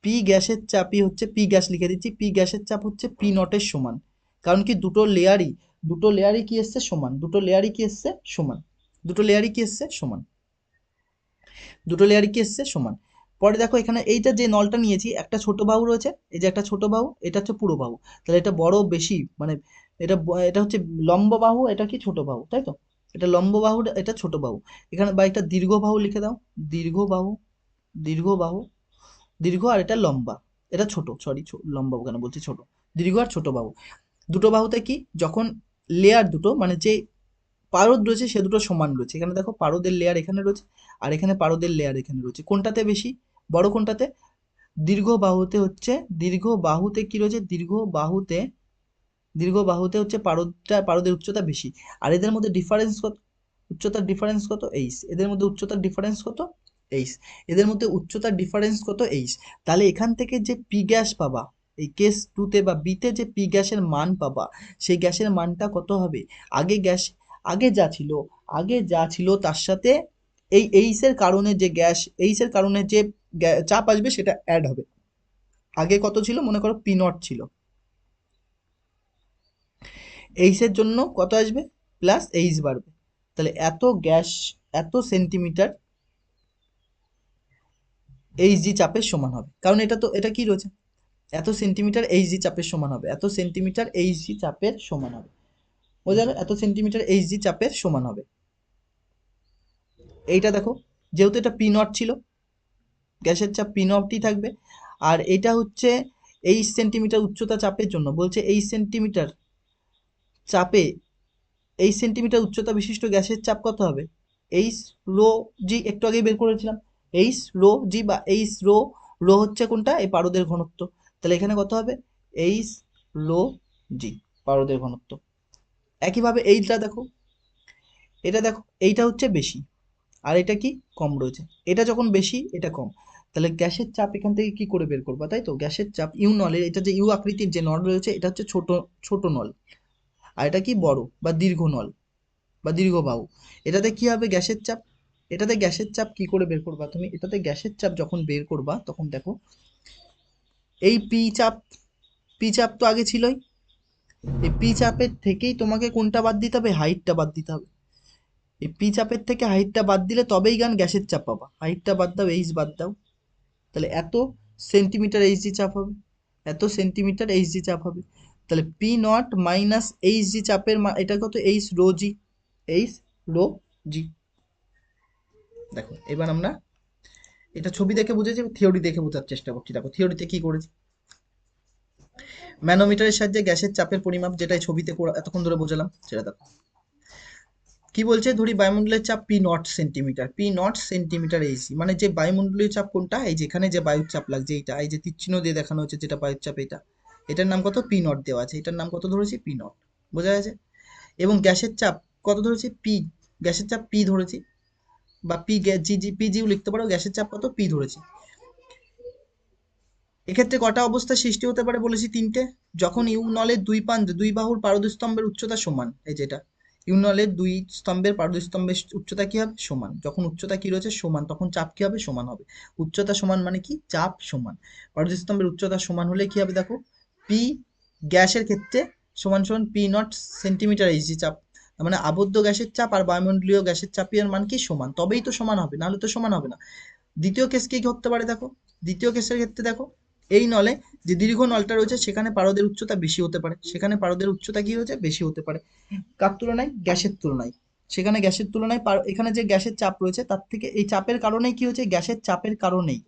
পি গ্যাসের চাপই হচ্ছে, পি গ্যাস লিখে দিচ্ছি, পি গ্যাসের চাপ হচ্ছে পি নটের সমান। কারণ কি? দুটো লেয়ারই কি এসছে? সমান। দুটো লেয়ারই কি এসছে? সমান। দুটো লেয়ারই কি এসছে? সমান। দুটো লেয়ারই কি এসছে? সমান। পরে দেখো এখানে এইটা যে নলটা নিয়েছি, একটা ছোট বাহু রয়েছে, এই যে একটা ছোট বাহু, এটা হচ্ছে পুরো বাহু। তাহলে এটা বড় বেশি, মানে এটা হচ্ছে লম্ব বাহু, এটা কি? ছোট বাহু, তাই তো? এটা লম্ব বাহু, এটা ছোট বাহু। এখানে বা একটা দীর্ঘ বাহু লিখে দাও। দীর্ঘ বাহু, দীর্ঘ বাহু, দীর্ঘ, আর এটা লম্বা, এটা ছোট, সরি লম্বা কেন বলছি, ছোট। দীর্ঘ আর ছোট বাহু, দুটো বাহুতে কি, যখন লেয়ার দুটো, মানে যে পারদ রয়েছে সে দুটো সমান রয়েছে, এখানে দেখো পারদের লেয়ার এখানে রয়েছে, আর এখানে পারদের লেয়ার এখানে রয়েছে, কোনটাতে বেশি? বড় কোনটাতে? দীর্ঘ বাহুতে হচ্ছে, দীর্ঘ বাহুতে কি রয়েছে? দীর্ঘ বাহুতে হচ্ছে পারদের উচ্চতা বেশি। আর এদের মধ্যে ডিফারেন্স কত? উচ্চতার ডিফারেন্স কত? এইচ। এদের মধ্যে উচ্চতার ডিফারেন্স কত? এইচ। এদের মধ্যে উচ্চতার ডিফারেন্স কত? এইচ। তাহলে এখান থেকে যে পি গ্যাস পাবা, এই কেস টুতে বা বিতে যে পি গ্যাসের মান পাবা, সেই গ্যাসের মানটা কত হবে? আগে গ্যাস, আগে যা ছিল, তার সাথে এই এইচ এর কারণে যে চাপ আসবে সেটা অ্যাড হবে। আগে কত ছিল? মনে করো পি নট ছিল, এইচ এর জন্য কত আসবে? প্লাস এইচ বাড়বে। তাহলে এত গ্যাস, এত সেন্টিমিটার এইচ জি চাপের সমান হবে। কারণ এটা কি রয়েছে? এত সেন্টিমিটার এইচ জি চাপের সমান হবে, এত সেন্টিমিটার এইচ জি চাপের সমান হবে। বোঝা গেল? এত সেন্টিমিটার এইচ জি চাপের সমান হবে। এইটা দেখো, যেহেতু এটা পি নট ছিল, গ্যাসের চাপ পি নটই থাকবে। আর এটা হচ্ছে এইচ সেন্টিমিটার উচ্চতা চাপের জন্য, বলছে চাপে এইচ সেন্টিমিটার উচ্চতা বিশিষ্ট গ্যাসের চাপ কত হবে? এইচ রো জি, একটু আগেই বের করেছিলাম। এইচ রো জি বা এইচ রো, রো হচ্ছে কোনটা? এই পারদের ঘনত্ব। তাহলে এখানে কত হবে? এইচ রো জি, পারদের ঘনত্ব। একইভাবে এইটা দেখো, এটা দেখো, এইটা হচ্ছে বেশি, আর এটা কি? কম রয়েছে। এটা যখন বেশি, এটা কম, তাহলে গ্যাসের চাপ এখান থেকে কি করে বের করবা? তাই তো, গ্যাসের চাপ ইউ নলের, এটা যে ইউ আকৃতির যে নল রয়েছে, এটা হচ্ছে ছোট, ছোট নল। আর এটা কি? বড় বা দীর্ঘ নল বা দীর্ঘ বাহু। এটাতে কি হবে? গ্যাসের চাপ। এটাতে গ্যাসের চাপ কি করে বের করবা তুমি? এটাতে গ্যাসের চাপ যখন বের করবা, তখন দেখো এই পি চাপ তো আগে ছিলই, এই পি চাপের থেকেই তোমাকে কোনটা বাদ দিতে হবে? হাইটটা বাদ দিতে হবে। এই পি চাপের থেকে হাইটটা বাদ দিলে তবেই গ্যাসের চাপ পাবা। হাইটটা বাদ দাও, এইচ বাদ দাও, তাহলে এত সেন্টিমিটার এইচ জি চাপ হবে, এত সেন্টিমিটার এইচ জি চাপ হবে। তাহলে P not minus H G চাপের এটা কত? H rho G, H rho জি। দেখো এবার আমরা এটা ছবি দেখে বুঝেছি, থিওরি দেখে বোঝার চেষ্টা করছি। দেখো থিওরিতে কি করেছি, ম্যানোমিটারের সাহায্যে গ্যাসের চাপের পরিমাপ, যেটা এই ছবিতে এতক্ষণ ধরে বোঝালাম, সেটা দেখো কি বলছে। ধরি বায়ুমণ্ডলের চাপ পি নট সেন্টিমিটার এইচি, মানে যে বায়ুমণ্ডলীয় চাপ কোনটা? এই যেখানে যে বায়ুর চাপ লাগছে, এইটা, এই যে তীরচিহ্ন দিয়ে দেখানো হচ্ছে যেটা বায়ুর চাপ, এটার নাম কত? পি নট দেওয়া আছে, এটার নাম কত ধরেছি? P not. বোঝা গেছে? এবং গ্যাসের চাপ কত ধরেছি? পি, গ্যাসের চাপ পি ধরেছি, বা পিজিও লিখতে পারো। গ্যাসের চাপ কত? পি ধরেছি। এক্ষেত্রে কটা অবস্থা সৃষ্টি হতে পারে বলেছি? তিনটে। যখন ইউনলের দুই প্রান্তে দুই বাহুর পারদস্তম্ভের উচ্চতা সমান, এই যেটা ইউনলের দুই স্তম্ভের পারদস্তম্ভের উচ্চতা কি হবে? সমান। যখন উচ্চতা কি রয়েছে? সমান, তখন চাপ কি হবে? সমান হবে। উচ্চতা সমান মানে কি? চাপ সমান। পারদস্তম্ভের উচ্চতা সমান হলে কি হবে? দেখো পি গ্যাসের ক্ষেত্রে সমান সমান পি নট সেন্টিমিটার এইচজি চাপ। তার মানে আবদ্ধ গ্যাসের চাপ আর বায়ুমণ্ডলীয় গ্যাসের চাপের মান কি? সমান। তবেই তো সমান হবে, নাহলে তো সমান হবে না। দ্বিতীয় কেস কি হতে পারে দেখো, দ্বিতীয় কেসের ক্ষেত্রে দেখো এই নলে যে দীর্ঘ নলটা রয়েছে সেখানে পারদের উচ্চতা বেশি হতে পারে, সেখানে পারদের উচ্চতা কি হয়েছে বেশি হতে পারে, কার তুলনায়, গ্যাসের তুলনায়। সেখানে গ্যাসের তুলনায় এখানে যে গ্যাসের চাপ রয়েছে তার থেকে এই চাপের কারণেই কি হচ্ছে, গ্যাসের চাপের কারণেই,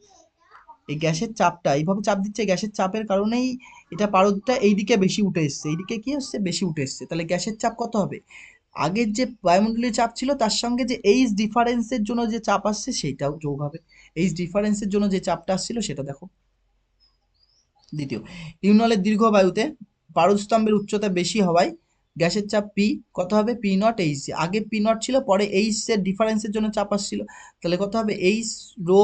এই গ্যাসের চাপটা এইভাবে চাপ দিচ্ছে, গ্যাসের চাপের কারণেই এটা পারদটা এইদিকে বেশি উঠে এসছে, এইদিকে কি হচ্ছে বেশি উঠে এসছে, তাহলে গ্যাসের চাপ কত হবে, আগের যে বায়ুমণ্ডলীয় চাপ ছিল তার সঙ্গে যে এইচ ডিফারেন্সের জন্য যে চাপ আসছে সেইটাও যোগ হবে, এইচ ডিফারেন্সের জন্য যে চাপটা আসছিল সেটা দেখো। দ্বিতীয়, ইউনলের দীর্ঘ বায়ুতে পারদস্তম্ভের উচ্চতা বেশি হওয়ায় গ্যাসের চাপ পি কত হবে, পি নট এইচ, আগে পি নট ছিল পরে এইচ এর ডিফারেন্সের জন্য চাপ আসছিল, তাহলে কত হবে এইচ রো,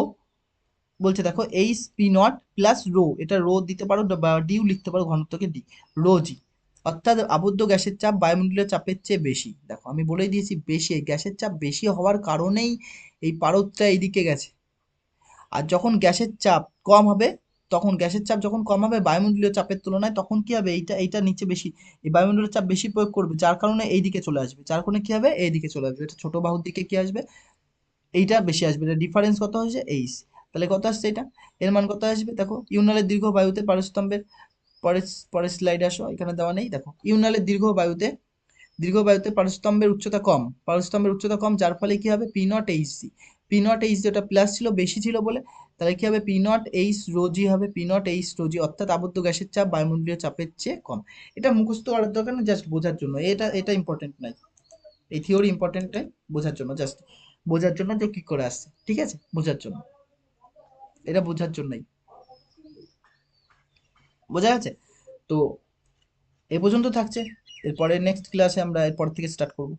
বলছে দেখো H P nought plus rho, এটা রো দিতে পারো বা ডিউ লিখতে পারো, ঘনত্বকে ডি, রো জি। অর্থাৎ আবদ্ধ গ্যাসের চাপ বায়ুমণ্ডলীয় চাপের চেয়ে বেশি, দেখো আমি বলেই দিয়েছি বেশি, এই গ্যাসের চাপ বেশি হওয়ার কারণেই এই পারদটা এইদিকে গেছে। আর যখন গ্যাসের চাপ কম হবে, তখন গ্যাসের চাপ যখন কম হবে বায়ুমণ্ডলীয় চাপের তুলনায়, তখন কি হবে, এইটা এইটা নিচে বেশি, এই বায়ুমণ্ডলীয় চাপ বেশি প্রয়োগ করবে যার কারণে এই দিকে চলে আসবে, যার কারণে কি হবে এইদিকে চলে আসবে, এটা ছোট বাহুর দিকে কি আসবে, এইটা বেশি আসবে, এটা ডিফারেন্স কত হয়েছে এইচ, তাহলে কত আসছে এটা, এর মান কত আসবে দেখো, ইউনালের দীর্ঘ বায়ুতে পারস্তম্ভের, পরের পরের স্লাইডে আসো, এখানে দেওয়া নেই দেখো, ইউনালের দীর্ঘ বায়ুতে পারস্তম্ভের উচ্চতা কম, পারস্তম্ভের উচ্চতা কম যার ফলে কি হবে P nought H C, P nought H ওটা প্লাস ছিল বেশি ছিল বলে, তাহলে কি হবে পি নট এইচ রোজি হবে, পি নট এইচ রোজি, অর্থাৎ আবদ্ধ গ্যাসের চাপ বায়ুমণ্ডলীয় চাপের চেয়ে কম। এটা মুখস্থ করার দরকার না, জাস্ট বোঝার জন্য, এটা ইম্পর্টেন্ট নাই, এই থিওরি ইম্পর্টেন্ট নয়, বোঝার জন্য, জাস্ট বোঝার জন্য যে কি করে আসছে, ঠিক আছে, বোঝার জন্য, এটা বোঝার জন্যই, বোঝা গেছে। তো এ পর্যন্ত থাকছে, এরপরে নেক্সট ক্লাসে আমরা এরপর থেকে স্টার্ট করবো।